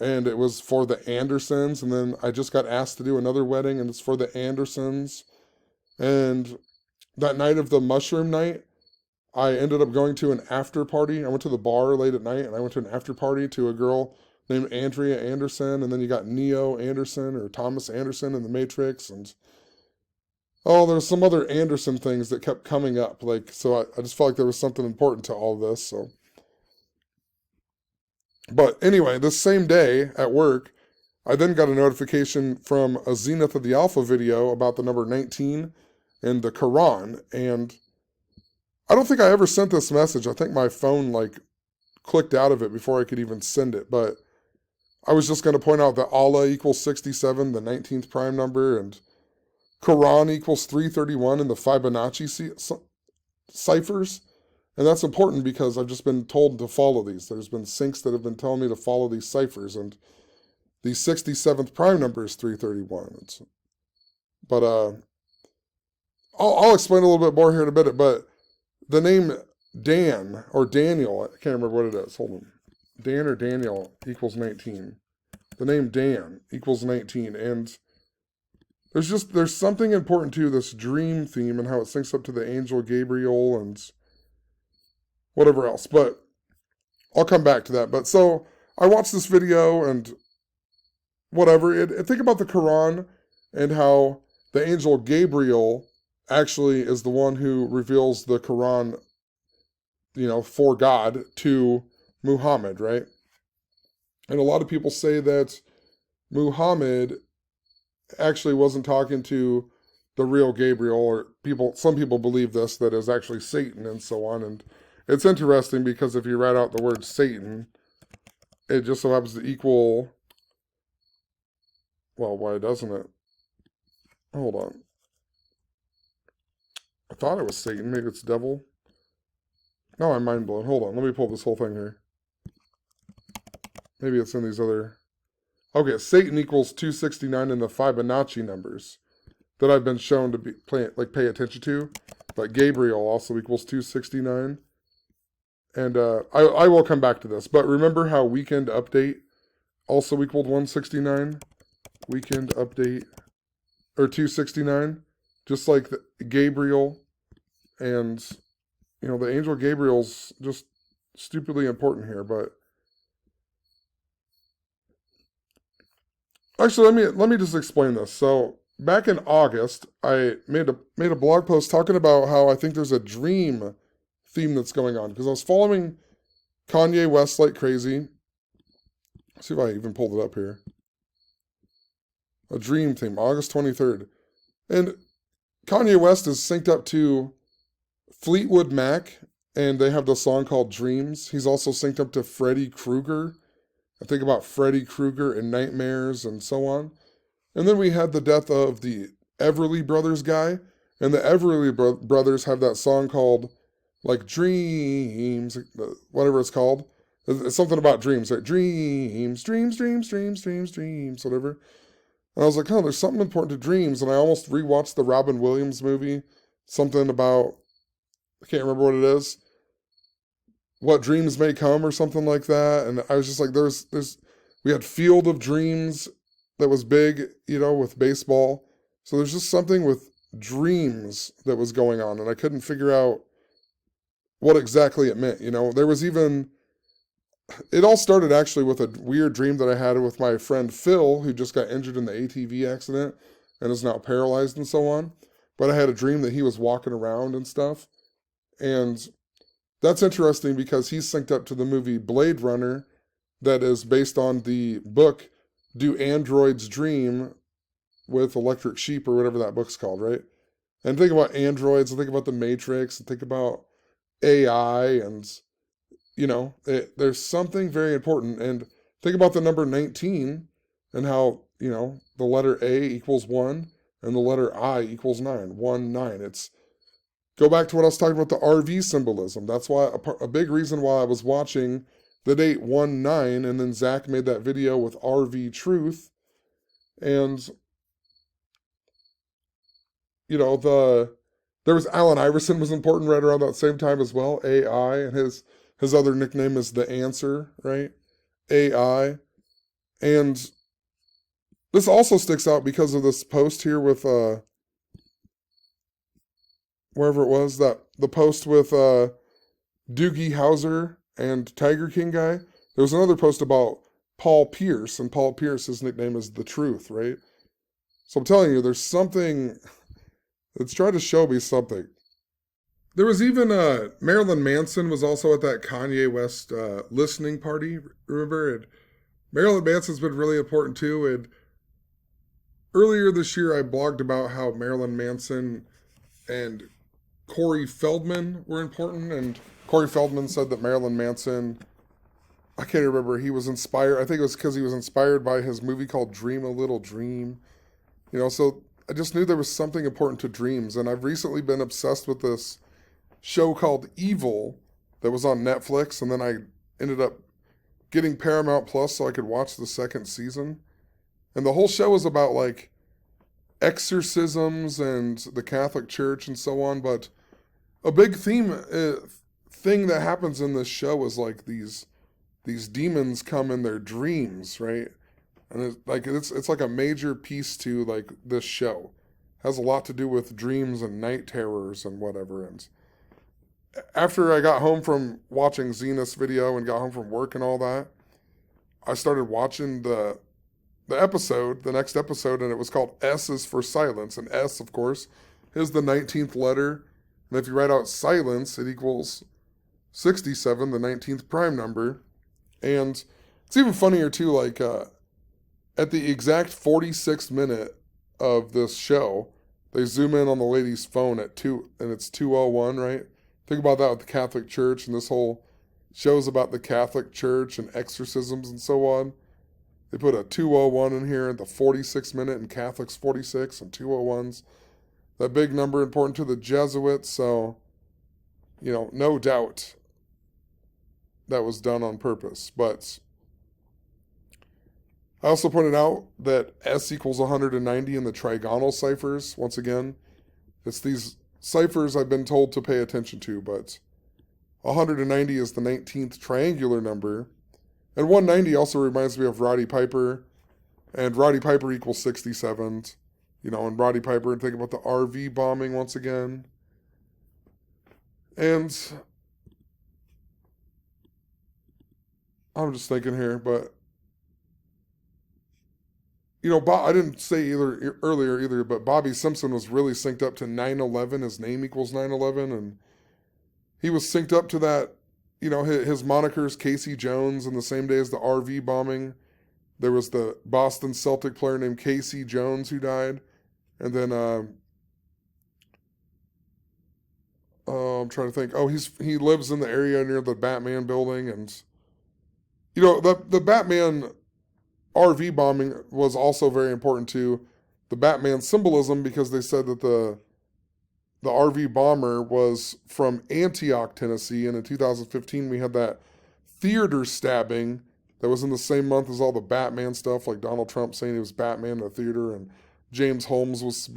and it was for the Andersons, and then I just got asked to do another wedding, and it's for the Andersons. And that night of the mushroom night, I ended up going to an after party. I went to the bar late at night, and I went to an after party to a girl named Andrea Anderson, and then you got Neo Anderson or Thomas Anderson in the Matrix, and there's some other Anderson things that kept coming up. So I just felt like there was something important to all this. So, but anyway, this same day at work, I then got a notification from a Zenith of the Alpha video about the number 19 in the Quran, and I don't think I ever sent this message. I think my phone clicked out of it before I could even send it, but I was just going to point out that Allah equals 67, the 19th prime number, and Quran equals 331 in the Fibonacci ciphers. And that's important because I've just been told to follow these. There's been syncs that have been telling me to follow these ciphers, and the 67th prime number is 331. But I'll explain a little bit more here in a minute, but the name Dan or Daniel, I can't remember what it is. Hold on. Dan or Daniel equals 19. The name Dan equals 19. And there's something important to this dream theme and how it syncs up to the angel Gabriel and whatever else. But I'll come back to that. But so I watched this video and whatever. Think about the Quran and how the angel Gabriel actually is the one who reveals the Quran, for God to Muhammad, right? And a lot of people say that Muhammad actually wasn't talking to the real Gabriel, or some people believe this, that it was actually Satan and so on. And it's interesting because if you write out the word Satan, it just so happens to equal, well, why doesn't it? Hold on. I thought it was Satan. Maybe it's devil. No, I'm mind blown. Hold on. Let me pull up this whole thing here. Maybe it's in these other... Okay, Satan equals 269 in the Fibonacci numbers that I've been shown to be pay attention to. But Gabriel also equals 269. And I will come back to this. But remember how weekend update also equaled 169? Weekend update, or 269? Just like the Gabriel and, the angel Gabriel's just stupidly important here. But actually, let me just explain this. So back in August, I made a blog post talking about how I think there's a dream theme that's going on, because I was following Kanye West like crazy. Let's see if I even pulled it up here. A dream theme, August 23rd. And Kanye West is synced up to Fleetwood Mac, and they have the song called Dreams. He's also synced up to Freddy Krueger. I think about Freddy Krueger and nightmares and so on. And then we had the death of the Everly Brothers guy. And the Everly Brothers have that song called, like, Dreams, whatever it's called. It's something about dreams, right? Dreams, dreams, dreams, dreams, dreams, dreams, whatever. And I was like, oh, there's something important to dreams. And I almost rewatched the Robin Williams movie. Something about, I can't remember what it is. What Dreams May Come or something like that. And I was just like, we had Field of Dreams that was big, with baseball. So there's just something with dreams that was going on. And I couldn't figure out what exactly it meant. There was even, it all started actually with a weird dream that I had with my friend Phil, who just got injured in the ATV accident and is now paralyzed and so on. But I had a dream that he was walking around and stuff. And that's interesting because he's synced up to the movie Blade Runner that is based on the book Do Androids Dream with Electric Sheep, or whatever that book's called, right? And think about androids, and think about the Matrix, and think about AI, and, there's something very important. And think about the number 19 and how, the letter A equals 1 and the letter I equals 9. 1, 9. It's go back to what I was talking about, the RV symbolism. That's why a big reason why I was watching the date 1-9, and then Zach made that video with RV Truth. And, there was Allen Iverson was important right around that same time as well, AI, and his other nickname is The Answer, right? AI. And this also sticks out because of this post here with, wherever it was, that the post with Doogie Howser and Tiger King guy. There was another post about Paul Pierce, and Paul Pierce's nickname is The Truth, right? So I'm telling you, there's something that's trying to show me something. There was even Marilyn Manson was also at that Kanye West listening party, remember? And Marilyn Manson's been really important too. And earlier this year, I blogged about how Marilyn Manson and Corey Feldman were important. And Corey Feldman said that Marilyn Manson, I can't remember, he was inspired. I think it was because he was inspired by his movie called Dream a Little Dream. So I just knew there was something important to dreams. And I've recently been obsessed with this show called Evil that was on Netflix. And then I ended up getting Paramount Plus so I could watch the second season. And the whole show is about like exorcisms and the Catholic Church and so on. But a big thing that happens in this show is like these demons come in their dreams, right? And it's like a major piece to like this show. It has a lot to do with dreams and night terrors and whatever. And after I got home from watching Zena's video and got home from work and all that, I started watching the next episode, and it was called S is for Silence. And S, of course, is the 19th letter. And if you write out silence, it equals 67, the 19th prime number. And it's even funnier too, like at the exact 46th minute of this show, they zoom in on the lady's phone at 2, and it's 2:01, right? Think about that with the Catholic Church and this whole shows about the Catholic Church and exorcisms and so on. They put a 201 in here at the 46th minute, and Catholics 46 and 201s. That big number important to the Jesuits, so, no doubt that was done on purpose. But I also pointed out that S equals 190 in the trigonal ciphers. Once again, it's these ciphers I've been told to pay attention to, but 190 is the 19th triangular number. And 190 also reminds me of Roddy Piper. And Roddy Piper equals 67. And Roddy Piper, and think about the RV bombing once again. And I'm just thinking here, but I didn't say earlier either, but Bobby Simpson was really synced up to 9/11. His name equals 9/11, and he was synced up to that. His moniker's Casey Jones, and the same day as the RV bombing, there was the Boston Celtic player named Casey Jones who died, and then I'm trying to think. Oh, he lives in the area near the Batman building, and the Batman RV bombing was also very important to the Batman symbolism, because they said that the RV bomber was from Antioch, Tennessee, and in 2015 we had that theater stabbing that was in the same month as all the Batman stuff, like Donald Trump saying he was Batman in the theater, and James Holmes was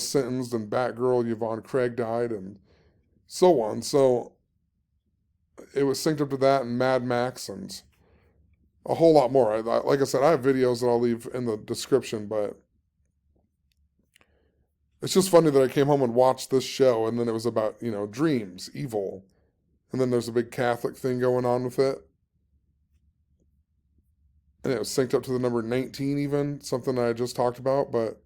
sentenced, and Batgirl Yvonne Craig died, and so on. So it was synced up to that, and Mad Max, and a whole lot more. Like I said, I have videos that I'll leave in the description, but it's just funny that I came home and watched this show, and then it was about, dreams, evil, and then there's a big Catholic thing going on with it. And it was synced up to the number 19 even, something I just talked about, but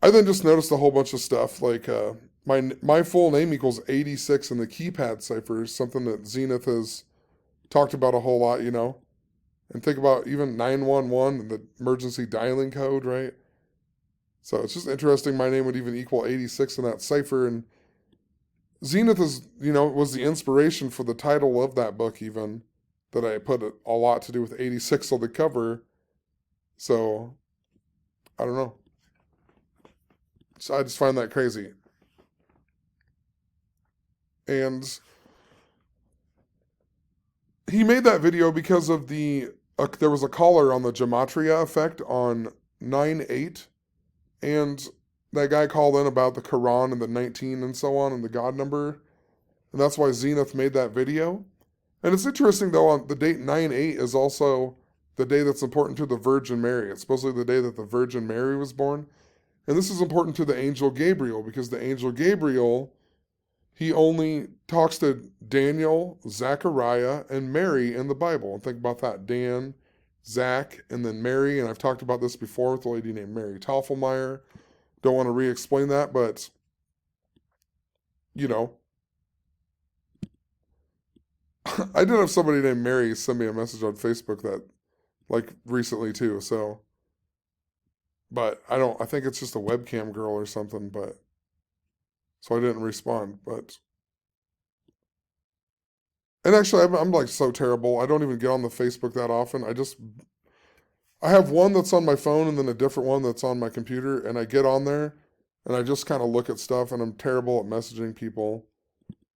I then just noticed a whole bunch of stuff, like my full name equals 86 in the keypad ciphers, something that Zenith has talked about a whole lot, And think about even 911 and the emergency dialing code, right? So it's just interesting my name would even equal 86 in that cipher. And Zenith is, was the inspiration for the title of that book even, that I put a lot to do with 86 on the cover. So, I don't know. So I just find that crazy. And he made that video because of there was a caller on the Gematria effect on 9/8, and that guy called in about the Quran and the 19 and so on and the God number, and that's why Zenith made that video. And it's interesting though, on the date 9/8 is also the day that's important to the Virgin Mary. It's supposedly the day that the Virgin Mary was born, and this is important to the angel Gabriel, because the angel Gabriel, he only talks to Daniel, Zechariah, and Mary in the Bible. And think about that. Dan, Zach, and then Mary. And I've talked about this before with a lady named Mary Toffelmeyer. Don't want to re-explain that, but, I did have somebody named Mary send me a message on Facebook that, recently too, so. But I think it's just a webcam girl or something, but. So I didn't respond, but. And actually, I'm so terrible. I don't even get on the Facebook that often. I have one that's on my phone and then a different one that's on my computer, and I get on there and I just kind of look at stuff, and I'm terrible at messaging people.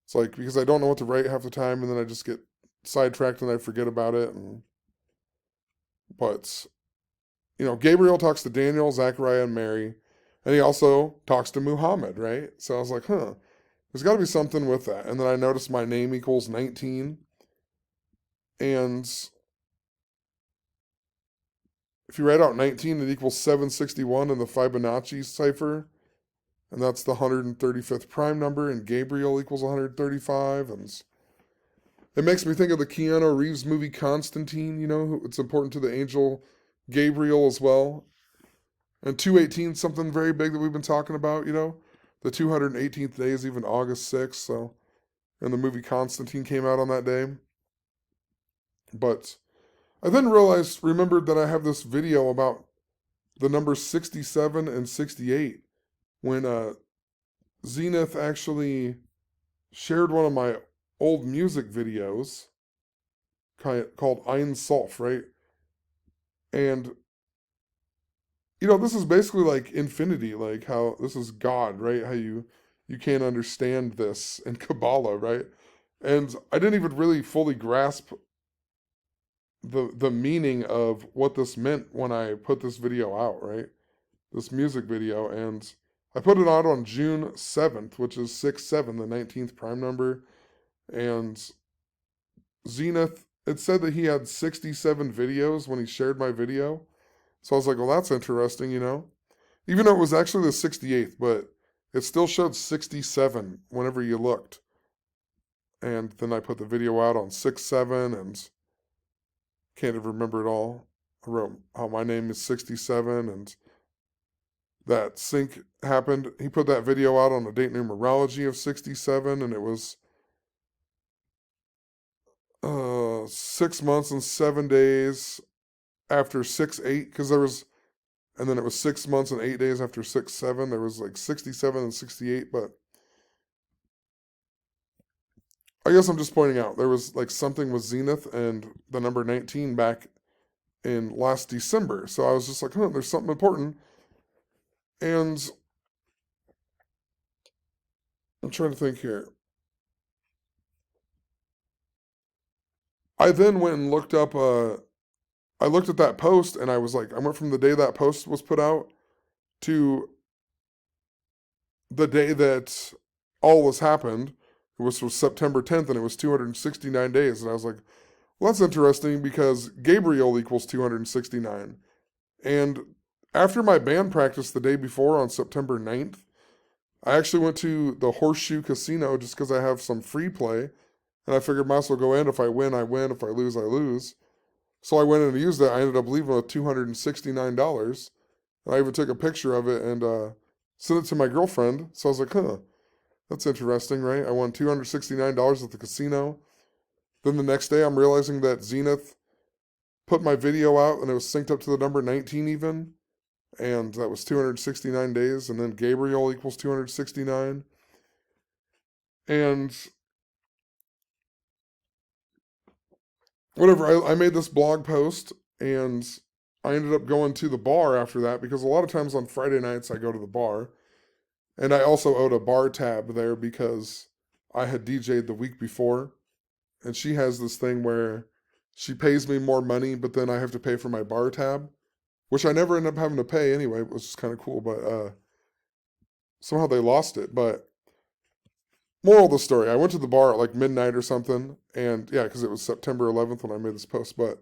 It's because I don't know what to write half the time, and then I just get sidetracked and I forget about it. But, Gabriel talks to Daniel, Zechariah, and Mary, and he also talks to Muhammad, right? So I was like, there's got to be something with that. And then I noticed my name equals 19. And if you write out 19, it equals 761 in the Fibonacci cipher. And that's the 135th prime number. And Gabriel equals 135. And it makes me think of the Keanu Reeves movie Constantine, it's important to the angel Gabriel as well. And 218, something very big that we've been talking about, The 218th day is even August 6th, so. And the movie Constantine came out on that day. But I then remembered that I have this video about the numbers 67 and 68, when Zenith actually shared one of my old music videos called Ein Solf, right? And this is basically like infinity, like how this is God, right? How you can't understand this in Kabbalah, right? And I didn't even really fully grasp the meaning of what this meant when I put this video out, right? This music video, and I put it out on June 7th, which is 6-7, the 19th prime number, and Zenith, it said that he had 67 videos when he shared my video. So I was like, well, that's interesting, Even though it was actually the 68th, but it still showed 67 whenever you looked. And then I put the video out on 6-7 and can't even remember it all. I wrote how my name is 67 and that sync happened. He put that video out on a date numerology of 67 and it was 6 months and 7 days after 6-8 because there was, and then it was 6 months and 8 days after 6-7. There was like 67 and 68, but I guess I'm just pointing out there was like something with Zenith and the number 19 back in last December. So I was just like, there's something important. And I'm trying to think here. I then went and looked up, I looked at that post and I was like, I went from the day that post was put out to the day that all this happened. It was September 10th and it was 269 days. And I was like, well, that's interesting because Gabriel equals 269. And after my band practice the day before on September 9th, I actually went to the Horseshoe Casino just because I have some free play. And I figured might as well go in. If I win, I win. If I lose, I lose. So I went in and used it. I ended up leaving with $269. And I even took a picture of it and sent it to my girlfriend. So I was like, that's interesting, right? I won $269 at the casino. Then the next day, I'm realizing that Zenith put my video out and it was synced up to the number 19 even. And that was 269 days. And then Gabriel equals 269. And whatever, I made this blog post and I ended up going to the bar after that because a lot of times on Friday nights I go to the bar. And I also owed a bar tab there because I had DJ'd the week before. And she has this thing where she pays me more money, but then I have to pay for my bar tab, which I never end up having to pay anyway. It was just kind of cool, but somehow they lost it. But moral of the story, I went to the bar at like midnight or something. And yeah, because it was September 11th when I made this post. But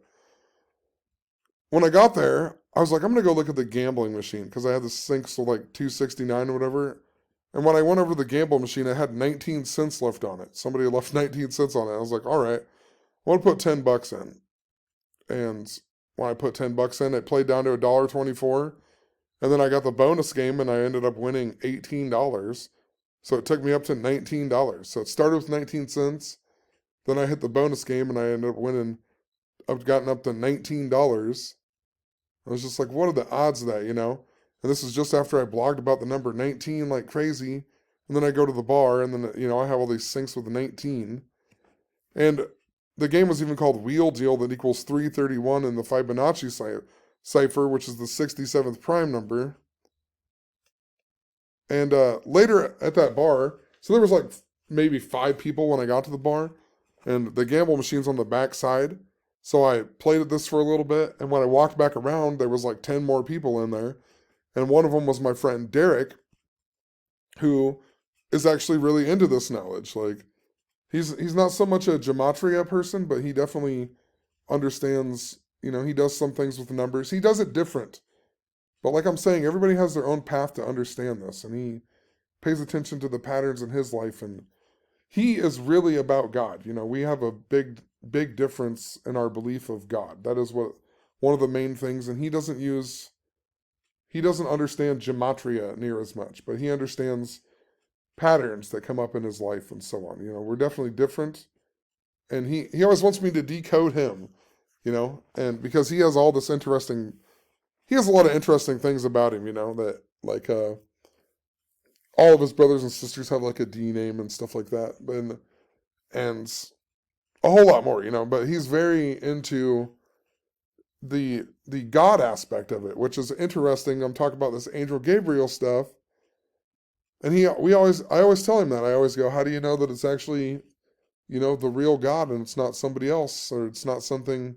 when I got there, I was like, I'm going to go look at the gambling machine because I had the sync, so like 269 or whatever. And when I went over to the gamble machine, it had 19 cents left on it. Somebody had left 19 cents on it. I was like, all right, I want to put $10 in. And when I put $10 in, it played down to $1.24. And then I got the bonus game and I ended up winning $18. So it took me up to $19. So it started with 19 cents. Then I hit the bonus game and I ended up winning, I've gotten up to $19. I was just like, what are the odds of that, And this is just after I blogged about the number 19 like crazy. And then I go to the bar and then, I have all these syncs with the 19. And the game was even called Wheel Deal that equals 331 in the Fibonacci cipher, which is the 67th prime number. And later at that bar, so there was like maybe 5 people when I got to the bar. And the gamble machine's on the back side. So I played at this for a little bit. And when I walked back around, there was like 10 more people in there. And one of them was my friend Derek, who is actually really into this knowledge. Like, he's not so much a gematria person, but he definitely understands, he does some things with numbers. He does it different. But like I'm saying, everybody has their own path to understand this. And he pays attention to the patterns in his life. And he is really about God. We have a big difference in our belief of God. That is one of the main things. And he doesn't understand gematria near as much, but he understands patterns that come up in his life and so on. We're definitely different. And he always wants me to decode him, and because he has all this he has a lot of interesting things about him, that like, all of his brothers and sisters have like a D name and stuff like that, and a whole lot more, But he's very into the God aspect of it, which is interesting. I'm talking about this angel Gabriel stuff, and I always tell him that. I always go, how do you know that it's actually, the real God and it's not somebody else, or it's not something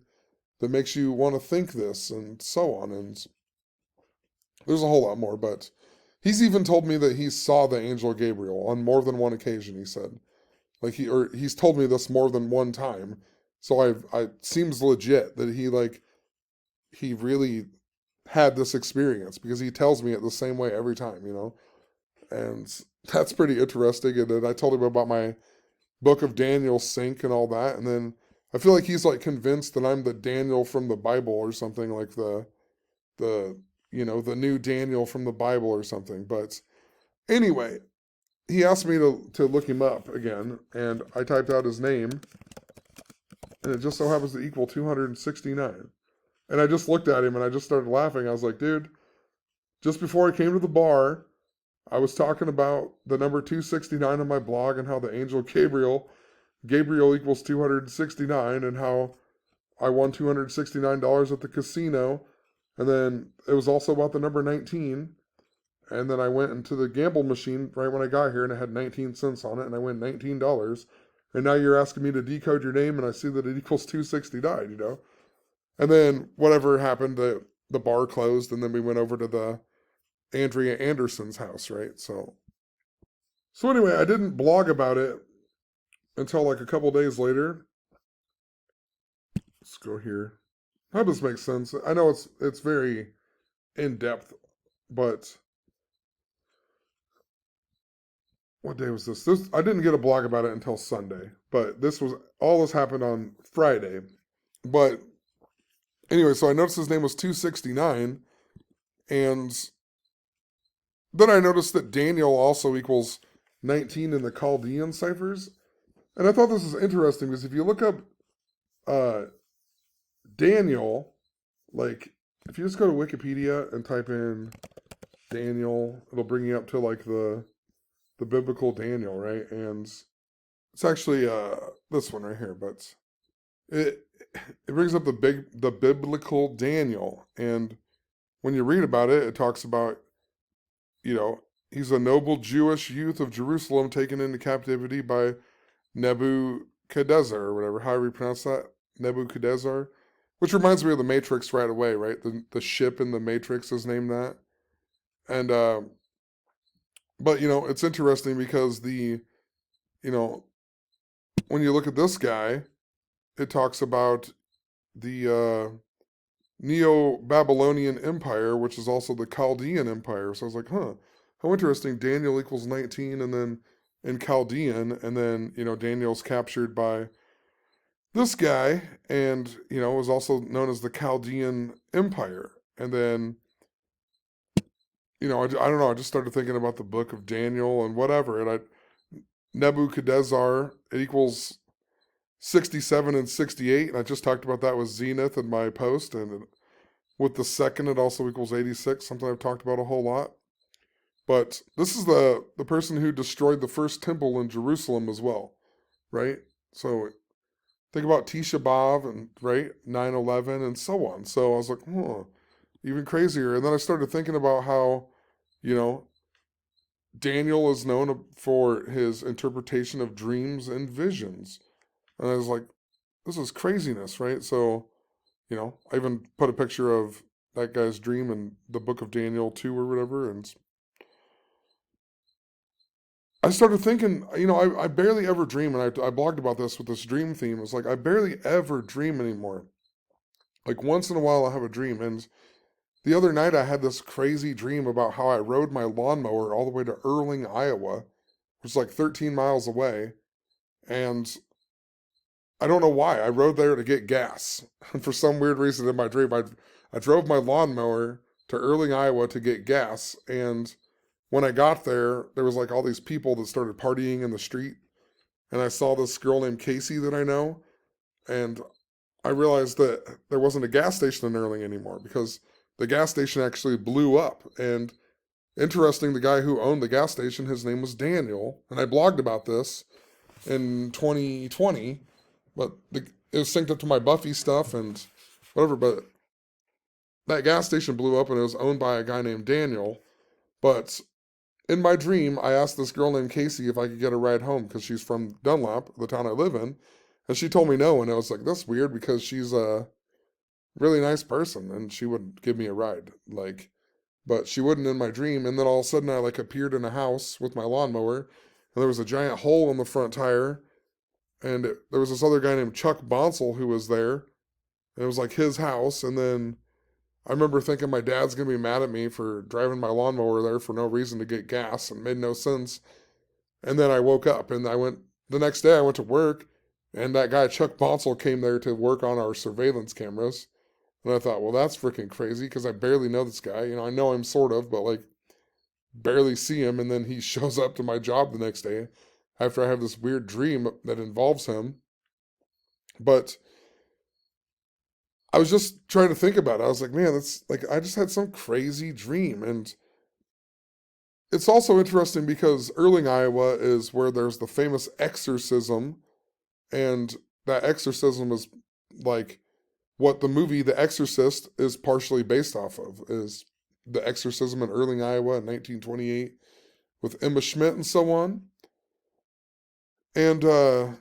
that makes you want to think this, and so on. And there's a whole lot more, but he's even told me that he saw the angel Gabriel on more than one occasion, he said. Like he's told me this more than one time. So I seems legit that he really had this experience, because he tells me it the same way every time. And that's pretty interesting. And then I told him about my book of Daniel sync and all that. And then I feel like he's like convinced that I'm the Daniel from the Bible or something, like the the new Daniel from the Bible or something. But anyway, he asked me to look him up again, and I typed out his name, and it just so happens to equal 269. And I just looked at him and I just started laughing. I was like, dude, just before I came to the bar, I was talking about the number 269 on my blog and how the angel Gabriel equals 269, and how I won $269 at the casino. And then it was also about the number 19. And then I went into the gamble machine right when I got here, and it had 19 cents on it, and I win $19. And now you're asking me to decode your name, and I see that it equals 269, And then whatever happened, the bar closed, and then we went over to the Andrea Anderson's house, right? So anyway, I didn't blog about it until like a couple days later. Let's go here. I hope this makes sense. I know it's very in depth, but what day was this? I didn't get a blog about it until Sunday, but all this happened on Friday. But anyway, so I noticed his name was 269, and then I noticed that Daniel also equals 19 in the Chaldean ciphers. And I thought this was interesting, because if you look up Daniel, like if you just go to Wikipedia and type in Daniel, it'll bring you up to like the biblical Daniel, right? And it's actually this one right here, but it brings up the biblical Daniel, and when you read about it, it talks about, he's a noble Jewish youth of Jerusalem taken into captivity by Nebuchadnezzar, or whatever, however you pronounce that, Nebuchadnezzar, which reminds me of the Matrix right away, right? The ship in the Matrix is named that. And but it's interesting because when you look at this guy, it talks about the Neo-Babylonian Empire, which is also the Chaldean Empire. So I was like, how interesting. Daniel equals 19, and then in Chaldean, and then, Daniel's captured by this guy, and, was also known as the Chaldean Empire. And then, I don't know, I just started thinking about the book of Daniel and whatever, and Nebuchadnezzar, it equals 67 and 68, and I just talked about that with Zenith in my post, and with the second, it also equals 86, something I've talked about a whole lot. But this is the person who destroyed the first temple in Jerusalem as well, right? So think about Tisha B'Av, and right, 9/11 and so on. So I was like, even crazier. And then I started thinking about how, Daniel is known for his interpretation of dreams and visions. And I was like, this is craziness, right? So, I even put a picture of that guy's dream in the book of Daniel 2 or whatever. And I started thinking, I barely ever dream. And I blogged about this with this dream theme. It's like, I barely ever dream anymore. Like once in a while I have a dream. And the other night I had this crazy dream about how I rode my lawnmower all the way to Erling, Iowa, which is like 13 miles away. And I don't know why. I rode there to get gas. And for some weird reason in my dream, I drove my lawnmower to Erling, Iowa to get gas. And when I got there, there was like all these people that started partying in the street. And I saw this girl named Casey that I know. And I realized that there wasn't a gas station in Erling anymore, because the gas station actually blew up. And Interesting, the guy who owned the gas station, his name was Daniel, and I blogged about this in 2020, but it was synced up to my Buffy stuff and whatever. But that gas station blew up, and it was owned by a guy named Daniel. But in my dream, I asked this girl named Casey if I could get a ride home because she's from Dunlap, the town I live in, and she told me no. And I was like, that's weird because she's a really nice person, and she would give me a ride. Like, but she wouldn't in my dream. And then all of a sudden, I like appeared in a house with my lawnmower, and there was a giant hole in the front tire. And there was this other guy named Chuck Bonsall who was there, and it was like his house. And then I remember thinking my dad's gonna be mad at me for driving my lawnmower there for no reason to get gas, and it made no sense. And then I woke up, and I went the next day. I went to work, and that guy Chuck Bonsall came there to work on our surveillance cameras. And I thought, well, that's freaking crazy because I barely know this guy. You know, I know him sort of, but like barely see him. And then he shows up to my job the next day after I have this weird dream that involves him. But I was just trying to think about it. I was like, man, that's like, I just had some crazy dream. And it's also interesting because Erling, Iowa is where there's the famous exorcism. And that exorcism is like what the movie The Exorcist is partially based off of, is the exorcism in Erling, Iowa in 1928 with Emma Schmidt and so on. And I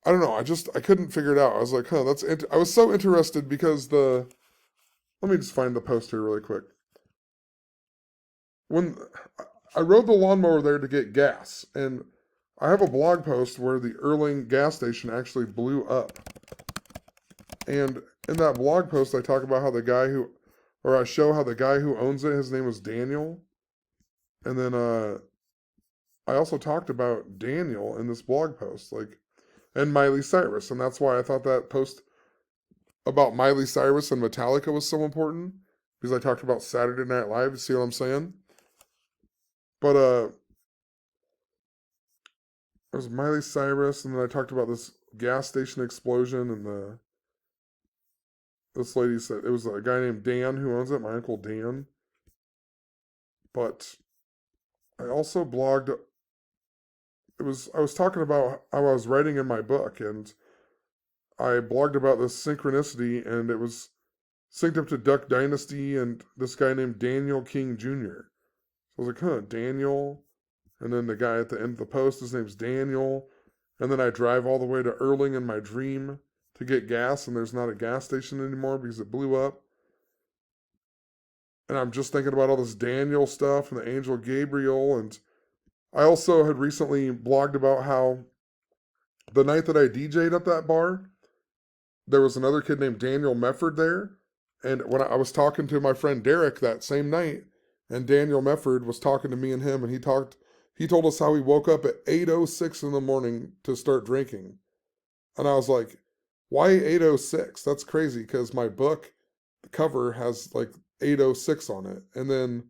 don't know, I couldn't figure it out. I was like, huh, I was so interested because let me just find the post here really quick. When I rode the lawnmower there to get gas, and I have a blog post where the Erling gas station actually blew up. And in that blog post, I talk about how I show how the guy who owns it, his name was Daniel. And then I also talked about Daniel in this blog post, like, and Miley Cyrus. And that's why I thought that post about Miley Cyrus and Metallica was so important, because I talked about Saturday Night Live. You see what I'm saying? But it was Miley Cyrus, and then I talked about this gas station explosion, and this lady said it was a guy named Dan who owns it, my uncle Dan. But I also blogged. I was talking about how I was writing in my book, and I blogged about this synchronicity, and it was synced up to Duck Dynasty and this guy named Daniel King Jr. So I was like, huh, Daniel. And then the guy at the end of the post, his name's Daniel. And then I drive all the way to Erling in my dream to get gas, and there's not a gas station anymore because it blew up. And I'm just thinking about all this Daniel stuff and the angel Gabriel. And I also had recently blogged about how the night that I DJ'd at that bar, there was another kid named Daniel Mefford there. And when I was talking to my friend Derek that same night, and Daniel Mefford was talking to me and him, and he told us how he woke up at 8:06 in the morning to start drinking. And I was like, why 8:06? That's crazy because my book cover has like 8:06 on it. And then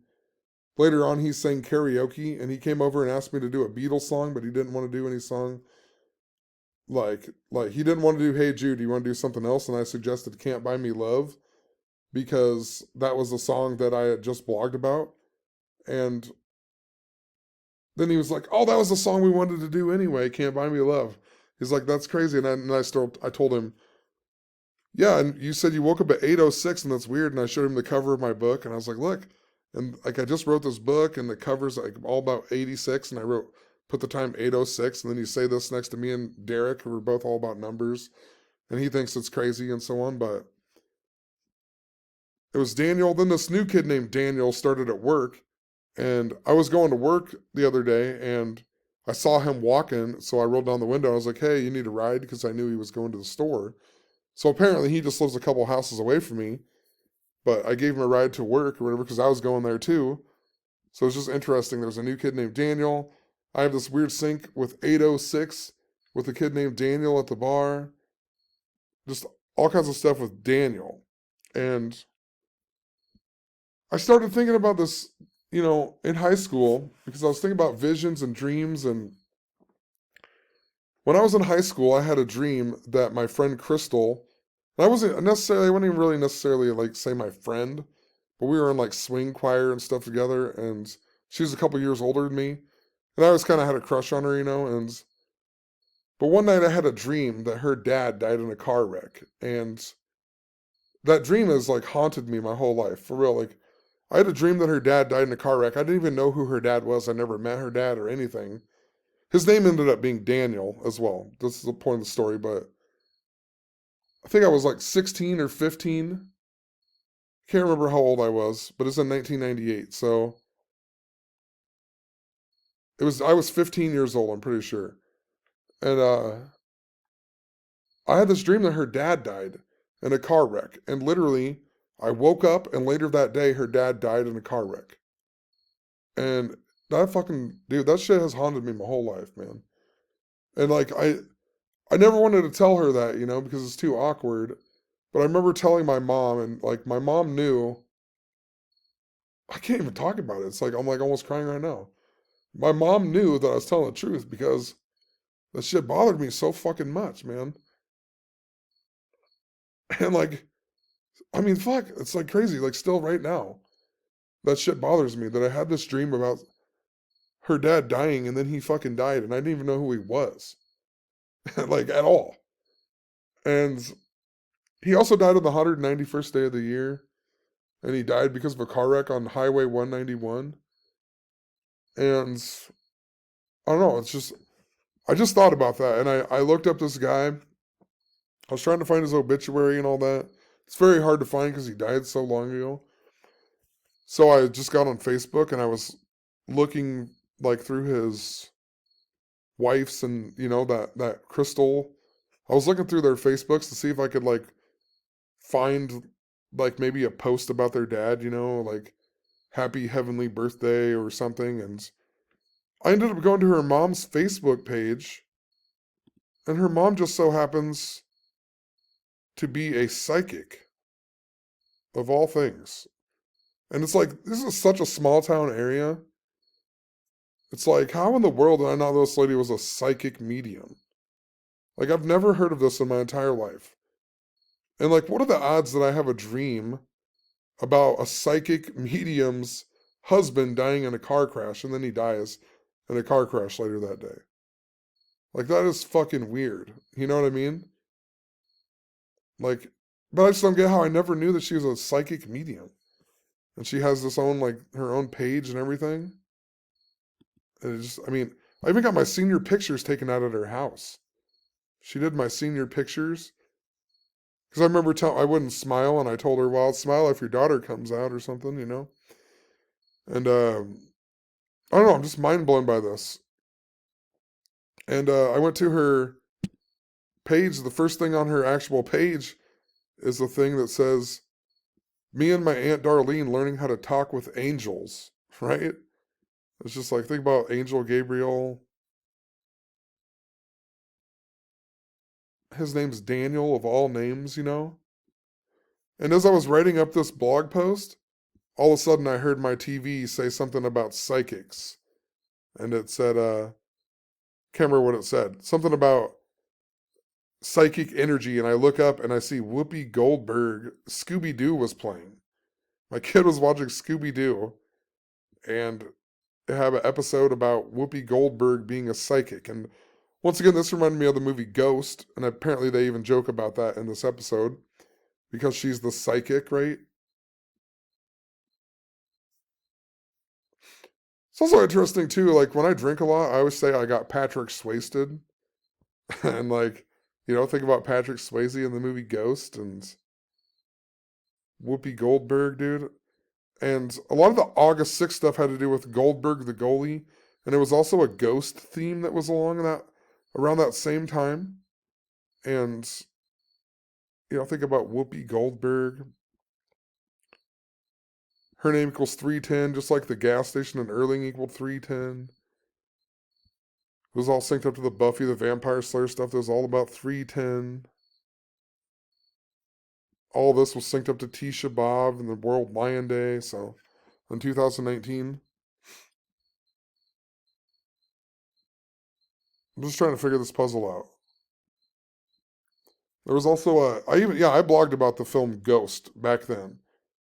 later on, he sang karaoke, and he came over and asked me to do a Beatles song, but he didn't want to do any song. Like he didn't want to do Hey Jude, you want to do something else? And I suggested Can't Buy Me Love because that was the song that I had just blogged about. And then he was like, oh, that was the song we wanted to do anyway, Can't Buy Me Love. He's like, that's crazy. And I told him, yeah, and you said you woke up at 8:06, and that's weird. And I showed him the cover of my book, and I was like, look, and like I just wrote this book, and the cover's like all about 86, and put the time 8:06, and then you say this next to me and Derek, who are both all about numbers, and he thinks it's crazy and so on. But it was Daniel. Then this new kid named Daniel started at work, and I was going to work the other day, and I saw him walking, so I rolled down the window. I was like, hey, you need a ride? Because I knew he was going to the store. So apparently he just lives a couple houses away from me, but I gave him a ride to work or whatever because I was going there too. So it's just interesting. There's a new kid named Daniel. I have this weird sync with 8:06 with a kid named Daniel at the bar. Just all kinds of stuff with Daniel. And I started thinking about this, in high school because I was thinking about visions and dreams. And when I was in high school, I had a dream that my friend Crystal, I wouldn't even really necessarily like say my friend, but we were in like swing choir and stuff together, and she was a couple years older than me, and I always kind of had a crush on her, and but one night I had a dream that her dad died in a car wreck, and that dream has like haunted me my whole life, for real. Like, I had a dream that her dad died in a car wreck. I didn't even know who her dad was. I never met her dad or anything. His name ended up being Daniel as well. This is the point of the story, but I think I was like 16 or 15. Can't remember how old I was, but it's in 1998. So I was 15 years old, I'm pretty sure. And I had this dream that her dad died in a car wreck. And literally, I woke up and later that day, her dad died in a car wreck. And that fucking, dude, that shit has haunted me my whole life, man. And like, I never wanted to tell her that, because it's too awkward. But I remember telling my mom, and like, my mom knew. I can't even talk about it. It's like, I'm like almost crying right now. My mom knew that I was telling the truth because that shit bothered me so fucking much, man. And like, I mean, fuck, it's like crazy. Like, still right now, that shit bothers me that I had this dream about her dad dying and then he fucking died and I didn't even know who he was, like, at all. And he also died on the 191st day of the year, and he died because of a car wreck on Highway 191. And I don't know, I just thought about that, and I looked up this guy. I was trying to find his obituary and all that. It's very hard to find because he died so long ago. So I just got on Facebook and I was looking like through his wife's and that Crystal. I was looking through their Facebooks to see if I could like find like maybe a post about their dad, like happy heavenly birthday or something. And I ended up going to her mom's Facebook page, and her mom just so happens to be a psychic of all things. And it's like, this is such a small town area. It's like, how in the world did I not know this lady was a psychic medium? Like, I've never heard of this in my entire life. And like, what are the odds that I have a dream about a psychic medium's husband dying in a car crash and then he dies in a car crash later that day? Like, that is fucking weird. You know what I mean? Like, but I just don't get how I never knew that she was a psychic medium. And she has this own, like, her own page and everything. And I mean, I even got my senior pictures taken out at her house. She did my senior pictures. Because I remember I wouldn't smile, and I told her, well, I'll smile if your daughter comes out or something. And I don't know, I'm just mind blown by this. And I went to her page. The first thing on her actual page is the thing that says, me and my Aunt Darlene learning how to talk with angels, right? It's just like, think about Angel Gabriel. His name's Daniel of all names. And as I was writing up this blog post, all of a sudden I heard my TV say something about psychics. And it said, can't remember what it said. Something about psychic energy. And I look up and I see Whoopi Goldberg. Scooby-Doo was playing. My kid was watching Scooby-Doo. And they have an episode about Whoopi Goldberg being a psychic. And once again, this reminded me of the movie Ghost. And apparently they even joke about that in this episode. Because she's the psychic, right? It's also interesting too, like when I drink a lot, I always say I got Patrick Swayze. And like, think about Patrick Swayze in the movie Ghost and Whoopi Goldberg, dude. And a lot of the August 6th stuff had to do with Goldberg the goalie. And it was also a ghost theme that was around that same time. And, think about Whoopi Goldberg. Her name equals 310, just like the gas station in Erling equaled 310. It was all synced up to the Buffy the Vampire Slayer stuff that was all about 310. All this was synced up to Tisha B'Av and the World Lion Day, so in 2019. I'm just trying to figure this puzzle out. There was also I blogged about the film Ghost back then.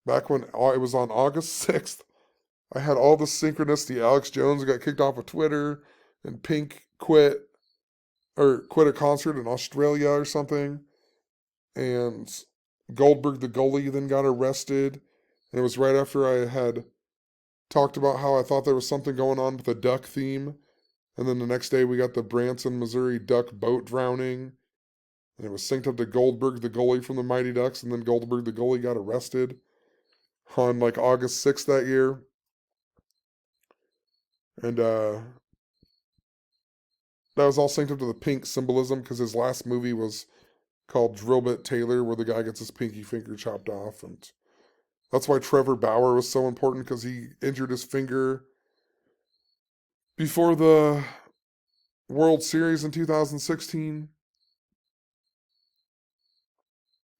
back when it was on August 6th, I had all this synchronicity. Alex Jones got kicked off of Twitter, and Pink quit a concert in Australia or something, and Goldberg the goalie then got arrested, and it was right after I had talked about how I thought there was something going on with the duck theme, and then the next day we got the Branson, Missouri duck boat drowning, and it was synced up to Goldberg the goalie from the Mighty Ducks, and then Goldberg the goalie got arrested on like August 6th that year. And that was all synced up to the Pink symbolism because his last movie was called Drillbit Taylor, where the guy gets his pinky finger chopped off. And that's why Trevor Bauer was so important, because he injured his finger before the World Series in 2016.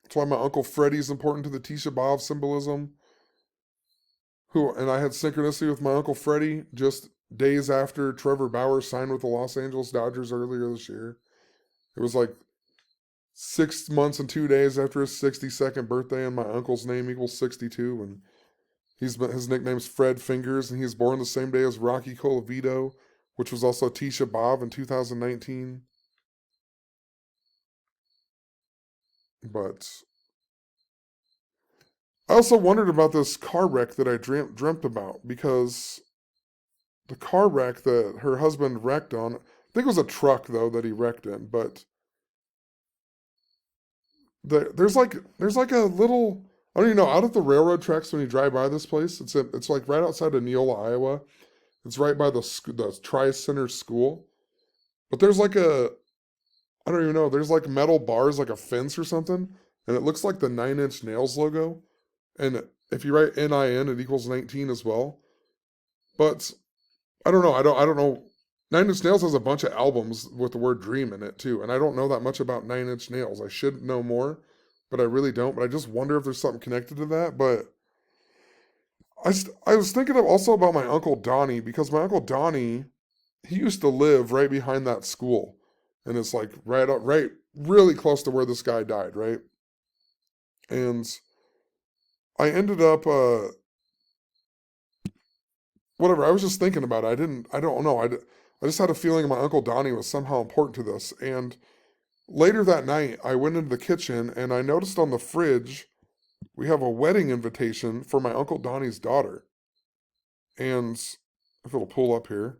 That's why my Uncle Freddie is important to the Tisha B'Av symbolism. And I had synchronicity with my Uncle Freddie just days after Trevor Bauer signed with the Los Angeles Dodgers earlier this year. It was like 6 months and 2 days after his 62nd birthday, and my uncle's name equals 62, and his nickname's Fred Fingers, and he was born the same day as Rocky Colavito, which was also Tisha B'Av in 2019. But I also wondered about this car wreck that I dreamt about, because the car wreck that her husband wrecked on, I think it was a truck though that he wrecked in, but there's like a little, I don't even know, out at the railroad tracks when you drive by this place, it's like right outside of Neola, Iowa. It's right by the Tri-Center School. But there's like I don't even know, there's like metal bars, like a fence or something, and it looks like the Nine Inch Nails logo. And if you write NIN, it equals 19 as well. But I don't know. I don't know. Nine Inch Nails has a bunch of albums with the word dream in it too, and I don't know that much about Nine Inch Nails. I should know more, but I really don't. But I just wonder if there's something connected to that. But I was thinking also about my Uncle Donnie, because my Uncle Donnie, he used to live right behind that school, and it's like right really close to where this guy died, right? And I ended up whatever. I was just thinking about it. I don't know. I just had a feeling my Uncle Donnie was somehow important to this. And later that night, I went into the kitchen and I noticed on the fridge we have a wedding invitation for my Uncle Donnie's daughter. And if it'll pull up here,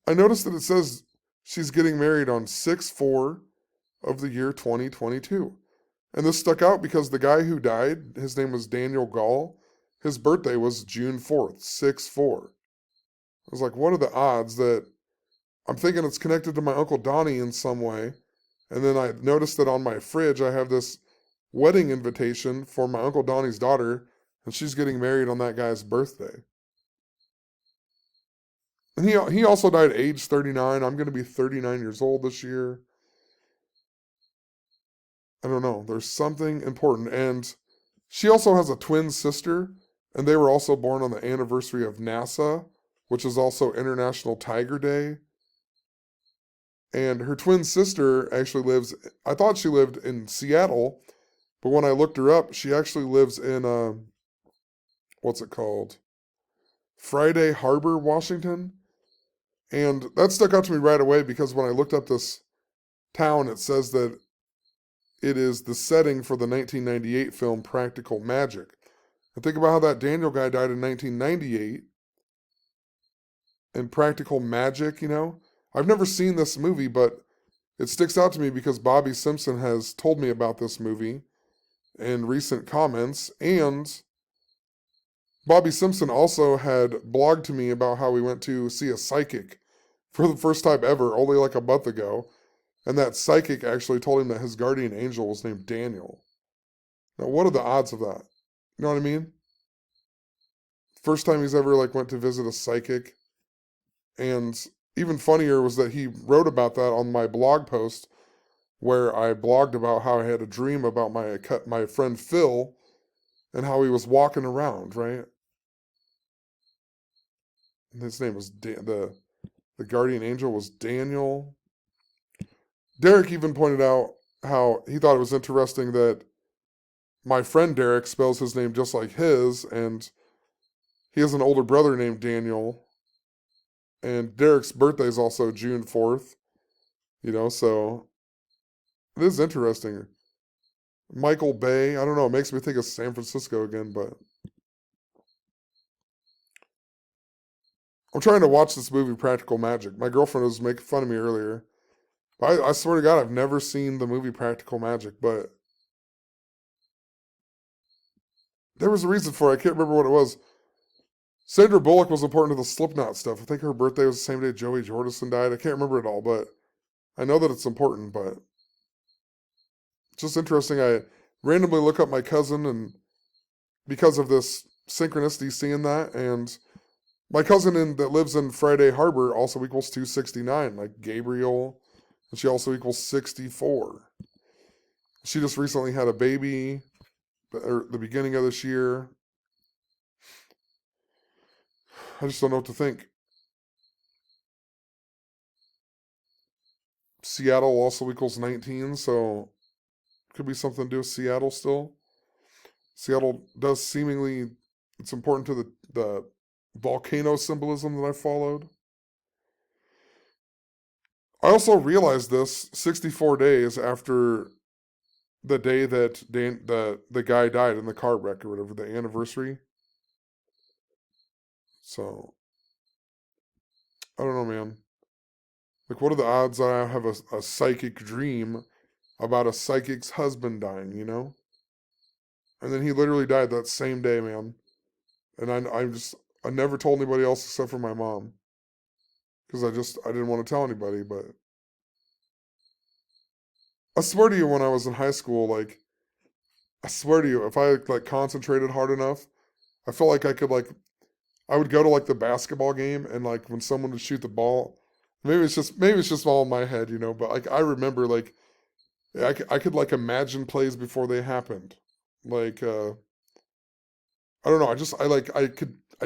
I noticed that it says she's getting married on 6/4 of the year 2022. And this stuck out because the guy who died, his name was Daniel Gall. His birthday was June 4th, 6/4. I was like, what are the odds that I'm thinking it's connected to my Uncle Donnie in some way? And then I noticed that on my fridge, I have this wedding invitation for my Uncle Donnie's daughter, and she's getting married on that guy's birthday. And he also died at age 39. I'm going to be 39 years old this year. I don't know. There's something important. And she also has a twin sister, and they were also born on the anniversary of NASA, which is also International Tiger Day. And her twin sister actually I thought she lived in Seattle, but when I looked her up, she actually lives in, what's it called? Friday Harbor, Washington. And that stuck out to me right away because when I looked up this town, it says that it is the setting for the 1998 film Practical Magic. And think about how that Daniel guy died in 1998. And Practical Magic, I've never seen this movie, but it sticks out to me because Bobby Simpson has told me about this movie in recent comments. And Bobby Simpson also had blogged to me about how he went to see a psychic for the first time ever, only like a month ago. And that psychic actually told him that his guardian angel was named Daniel. Now, what are the odds of that? You know what I mean? First time he's ever went to visit a psychic. And even funnier was that he wrote about that on my blog post where I blogged about how I had a dream about my friend Phil and how he was walking around, right? And his name was the guardian angel was Daniel. Derek even pointed out how he thought it was interesting that my friend Derek spells his name just like his, and he has an older brother named Daniel. And Derek's birthday is also June 4th, so it is interesting. Michael Bay, I don't know, it makes me think of San Francisco again, but I'm trying to watch this movie, Practical Magic. My girlfriend was making fun of me earlier. I swear to God, I've never seen the movie Practical Magic, but there was a reason for it. I can't remember what it was. Sandra Bullock was important to the Slipknot stuff. I think her birthday was the same day Joey Jordison died. I can't remember it all, but I know that it's important, but it's just interesting. I randomly look up my cousin, and because of this synchronicity, seeing that, and my cousin that lives in Friday Harbor also equals 269, like Gabriel, and she also equals 64. She just recently had a baby at the beginning of this year. I just don't know what to think. Seattle also equals 19, so could be something to do with Seattle still. Seattle does seemingly, it's important to the volcano symbolism that I followed. I also realized this 64 days after the day that the guy died in the car wreck or whatever, the anniversary. So, I don't know, man. Like, what are the odds that I have a psychic dream about a psychic's husband dying? And then he literally died that same day, man. And I never told anybody else except for my mom. Because I didn't want to tell anybody, but I swear to you, when I was in high school, like, I swear to you, if I like concentrated hard enough, I felt like I would go to like the basketball game, and like when someone would shoot the ball, maybe it's just all in my head. But like I remember like I could like imagine plays before they happened. Like I don't know, I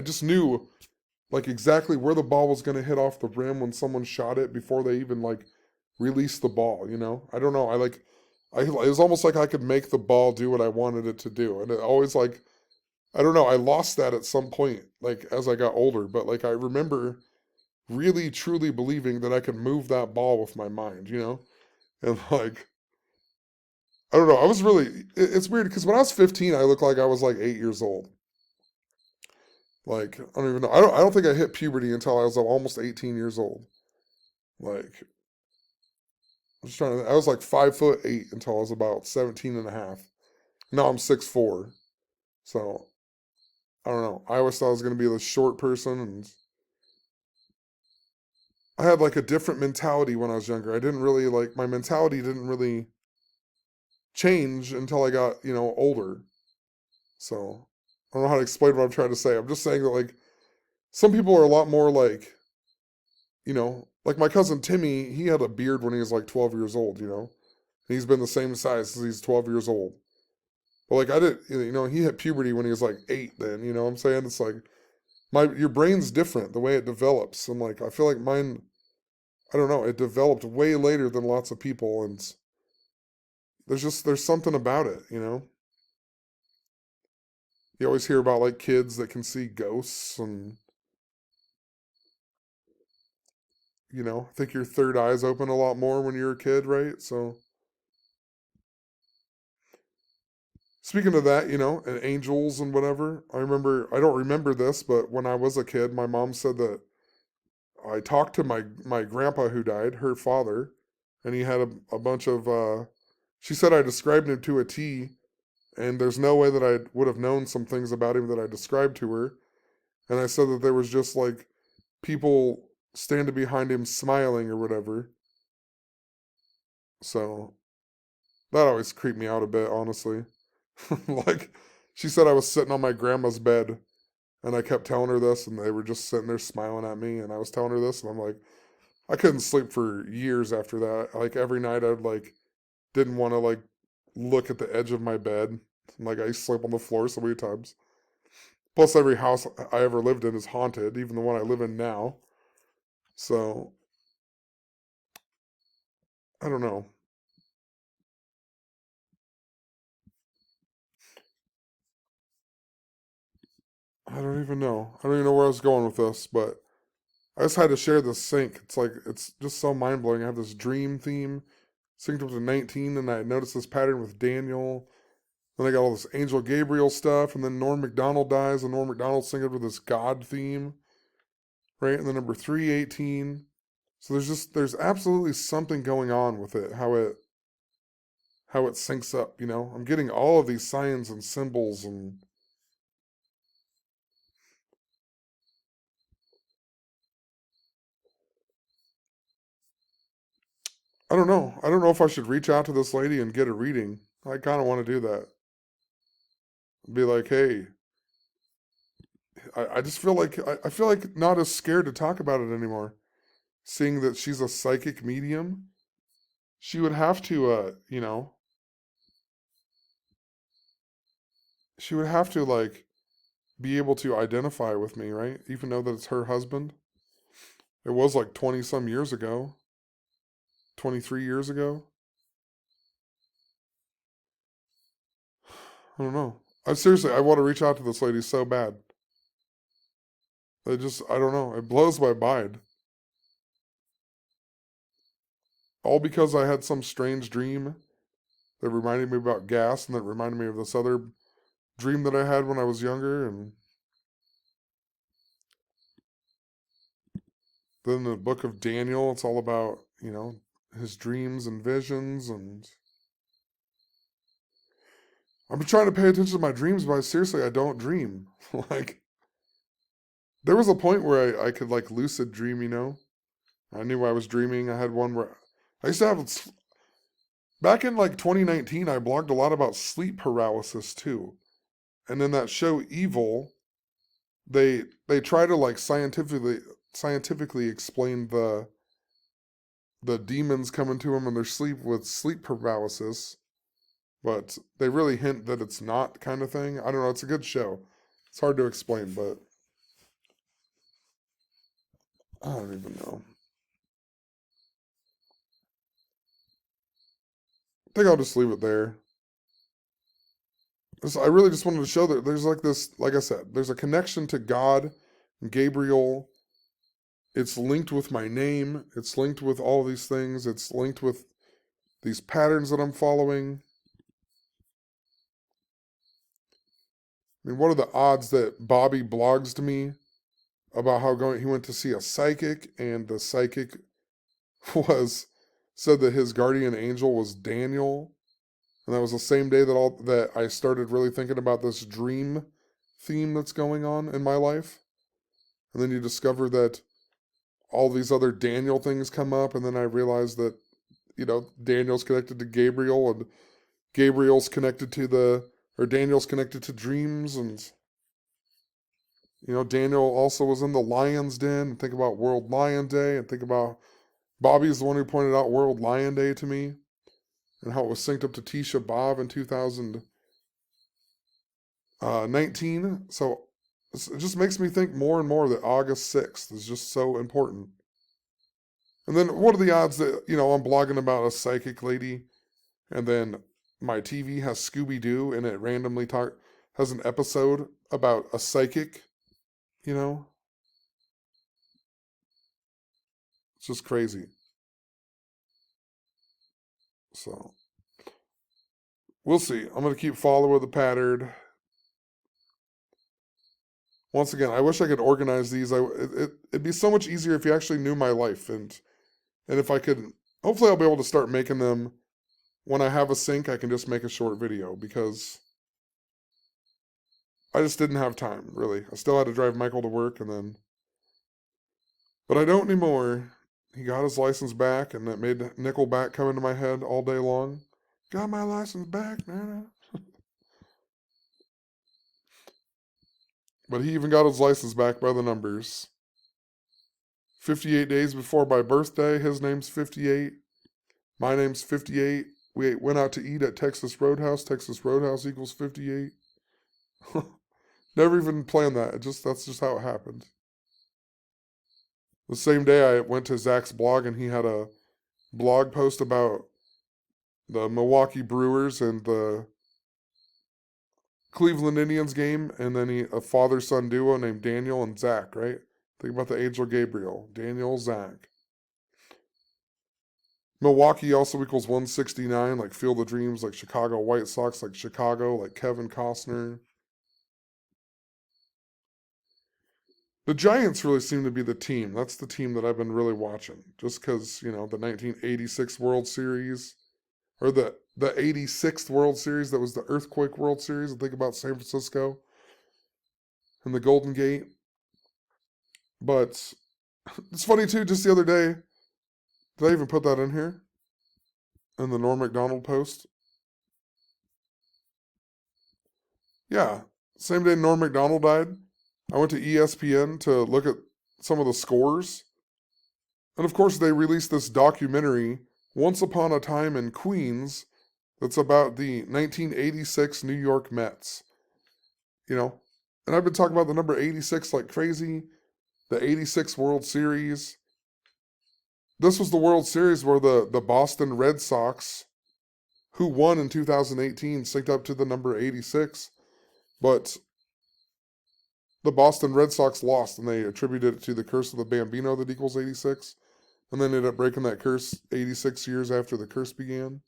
just knew like exactly where the ball was gonna hit off the rim when someone shot it before they even like released the ball. I don't know. It was almost like I could make the ball do what I wanted it to do. And it always like I don't know, I lost that at some point, like as I got older, but like I remember really truly believing that I could move that ball with my mind. And like I don't know, I was really it's weird because when I was 15, I looked like I was like 8 years old. Like I don't even know. I don't think I hit puberty until I was almost 18 years old. Like I'm just trying to I was like 5'8" until I was about 17 and a half. Now I'm 6'4". So I don't know. I always thought I was gonna be the short person, and I had like a different mentality when I was younger. I didn't really like my mentality didn't really change until I got older. So I don't know how to explain what I'm trying to say. I'm just saying that like some people are a lot more like my cousin Timmy, he had a beard when he was like 12 years old. And he's been the same size since he's 12 years old. But like I did, he hit puberty when he was like 8 then, you know what I'm saying? It's like your brain's different the way it develops. And like I feel like mine I don't know, it developed way later than lots of people, and there's something about it. You always hear about like kids that can see ghosts, and I think your third eye's open a lot more when you're a kid, right? So speaking of that, and angels and whatever, I don't remember this, but when I was a kid, my mom said that I talked to my grandpa who died, her father, and he had a bunch of she said I described him to a T, and there's no way that I would have known some things about him that I described to her. And I said that there was just like people standing behind him smiling or whatever. So that always creeped me out a bit, honestly. Like she said I was sitting on my grandma's bed, and I kept telling her this, and they were just sitting there smiling at me, and I was telling her this, and I'm like, I couldn't sleep for years after that. Like every night I'd like didn't want to like look at the edge of my bed. Like I used to sleep on the floor so many times. Plus, every house I ever lived in is haunted, even the one I live in now. So, I don't know. I don't even know. I don't even know where I was going with this, but I just had to share this sync. It's like, it's just so mind blowing. I have this dream theme synced up to 19, and I noticed this pattern with Daniel. Then I got all this Angel Gabriel stuff, and then Norm Macdonald dies, and Norm Macdonald synced up with this God theme, right? And then number 318. So there's absolutely something going on with it, how it syncs up, you know? I'm getting all of these signs and symbols and I don't know. I don't know if I should reach out to this lady and get a reading. I kind of want to do that. Be like, hey, I just feel like I feel like not as scared to talk about it anymore. Seeing that she's a psychic medium, she would have to, she would have to like be able to identify with me, right? Even though that it's her husband. It was like 20 some years ago, 23 years ago. I don't know. I want to reach out to this lady so bad. I don't know. It blows my mind. All because I had some strange dream that reminded me about gas and that reminded me of this other dream that I had when I was younger. And then the book of Daniel, it's all about, his dreams and visions. And I'm trying to pay attention to my dreams, but seriously, I don't dream. Like, there was a point where I could like lucid dream, I knew I was dreaming. I had one where I used to have, back in like 2019, I blogged a lot about sleep paralysis too. And in that show Evil, they try to like scientifically explain the demons coming to them in their sleep with sleep paralysis, but they really hint that it's not kind of thing. I don't know. It's a good show. It's hard to explain, but I don't even know. I think I'll just leave it there. I really just wanted to show that there's like this, like I said, there's a connection to God and Gabriel. It's linked with my name. It's linked with all these things. It's linked with these patterns that I'm following. I mean, what are the odds that Bobby blogs to me about how he went to see a psychic, and the psychic was said that his guardian angel was Daniel, and that was the same day that I started really thinking about this dream theme that's going on in my life. And then you discover that all these other Daniel things come up, and then I realized that Daniel's connected to Gabriel, and Gabriel's connected to Daniel's connected to dreams, and Daniel also was in the lion's den. And think about World Lion Day, and think about Bobby's the one who pointed out World Lion Day to me, and how it was synced up to Tisha B'Av in 2019. So it just makes me think more and more that August 6th is just so important. And then what are the odds that, I'm blogging about a psychic lady, and then my TV has Scooby-Doo, and it randomly has an episode about a psychic, you know? It's just crazy. So, we'll see. I'm going to keep following the pattern. Once again, I wish I could organize these. It'd be so much easier if you actually knew my life, and if I could, hopefully I'll be able to start making them when I have a sync. I can just make a short video, because I just didn't have time, really. I still had to drive Michael to work, but I don't anymore. He got his license back, and that made Nickelback come into my head all day long. Got my license back, man. But he even got his license back by the numbers. 58 days before my birthday, his name's 58. My name's 58. We went out to eat at Texas Roadhouse. Texas Roadhouse equals 58. Never even planned that. That's just how it happened. The same day I went to Zach's blog, and he had a blog post about the Milwaukee Brewers and Cleveland Indians game, and then a father-son duo named Daniel and Zach, right? Think about the angel Gabriel. Daniel, Zach. Milwaukee also equals 169, like Field of Dreams, like Chicago White Sox, like Chicago, like Kevin Costner. The Giants really seem to be the team. That's the team that I've been really watching. Just because, the 1986 World Series, or the 86th World Series that was the Earthquake World Series. I think about San Francisco and the Golden Gate. But it's funny too, just the other day, did I even put that in here? In the Norm Macdonald post? Yeah. Same day Norm Macdonald died, I went to ESPN to look at some of the scores. And of course, they released this documentary, Once Upon a Time in Queens, that's about the 1986 New York Mets. And I've been talking about the number 86 like crazy, the 86 World Series. This was the World Series where the Boston Red Sox, who won in 2018, synced up to the number 86. But the Boston Red Sox lost, and they attributed it to the curse of the Bambino that equals 86. And then ended up breaking that curse 86 years after the curse began.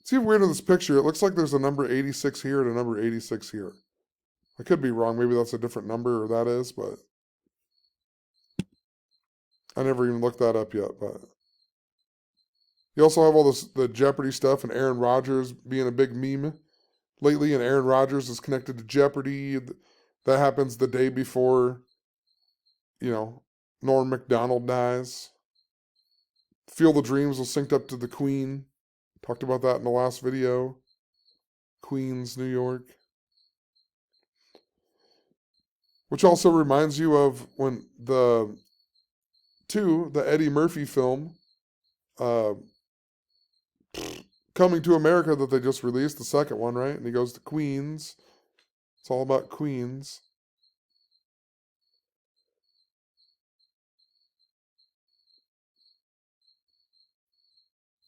See how weird in this picture, it looks like there's a number 86 here and a number 86 here. I could be wrong, maybe that's a different number, or that is, but I never even looked that up yet. But you also have all the Jeopardy stuff and Aaron Rodgers being a big meme lately, and Aaron Rodgers is connected to Jeopardy. That happens the day before, Norm Macdonald dies. Field of Dreams was synced up to the Queen. Talked about that in the last video. Queens, New York. Which also reminds you of when the Eddie Murphy film, Coming to America, that they just released, the second one, right? And he goes to Queens. It's all about Queens.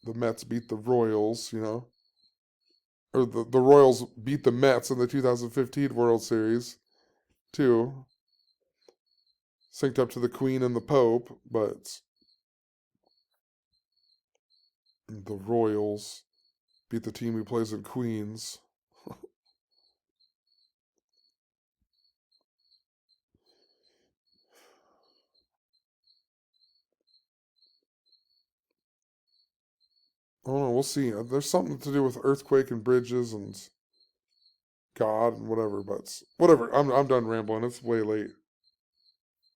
The Mets beat the Royals, Or the Royals beat the Mets in the 2015 World Series, too. Synced up to the Queen and the Pope, but the Royals beat the team who plays in Queens. I don't know, we'll see. There's something to do with earthquake and bridges and God and whatever, but whatever. I'm done rambling. It's way late.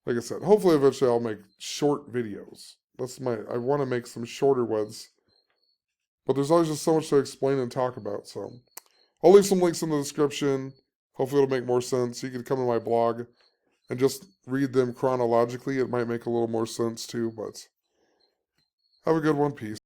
Like I said, hopefully eventually I'll make short videos. I want to make some shorter ones. But there's always just so much to explain and talk about, so I'll leave some links in the description. Hopefully it'll make more sense. You can come to my blog and just read them chronologically. It might make a little more sense too, but have a good one. Peace.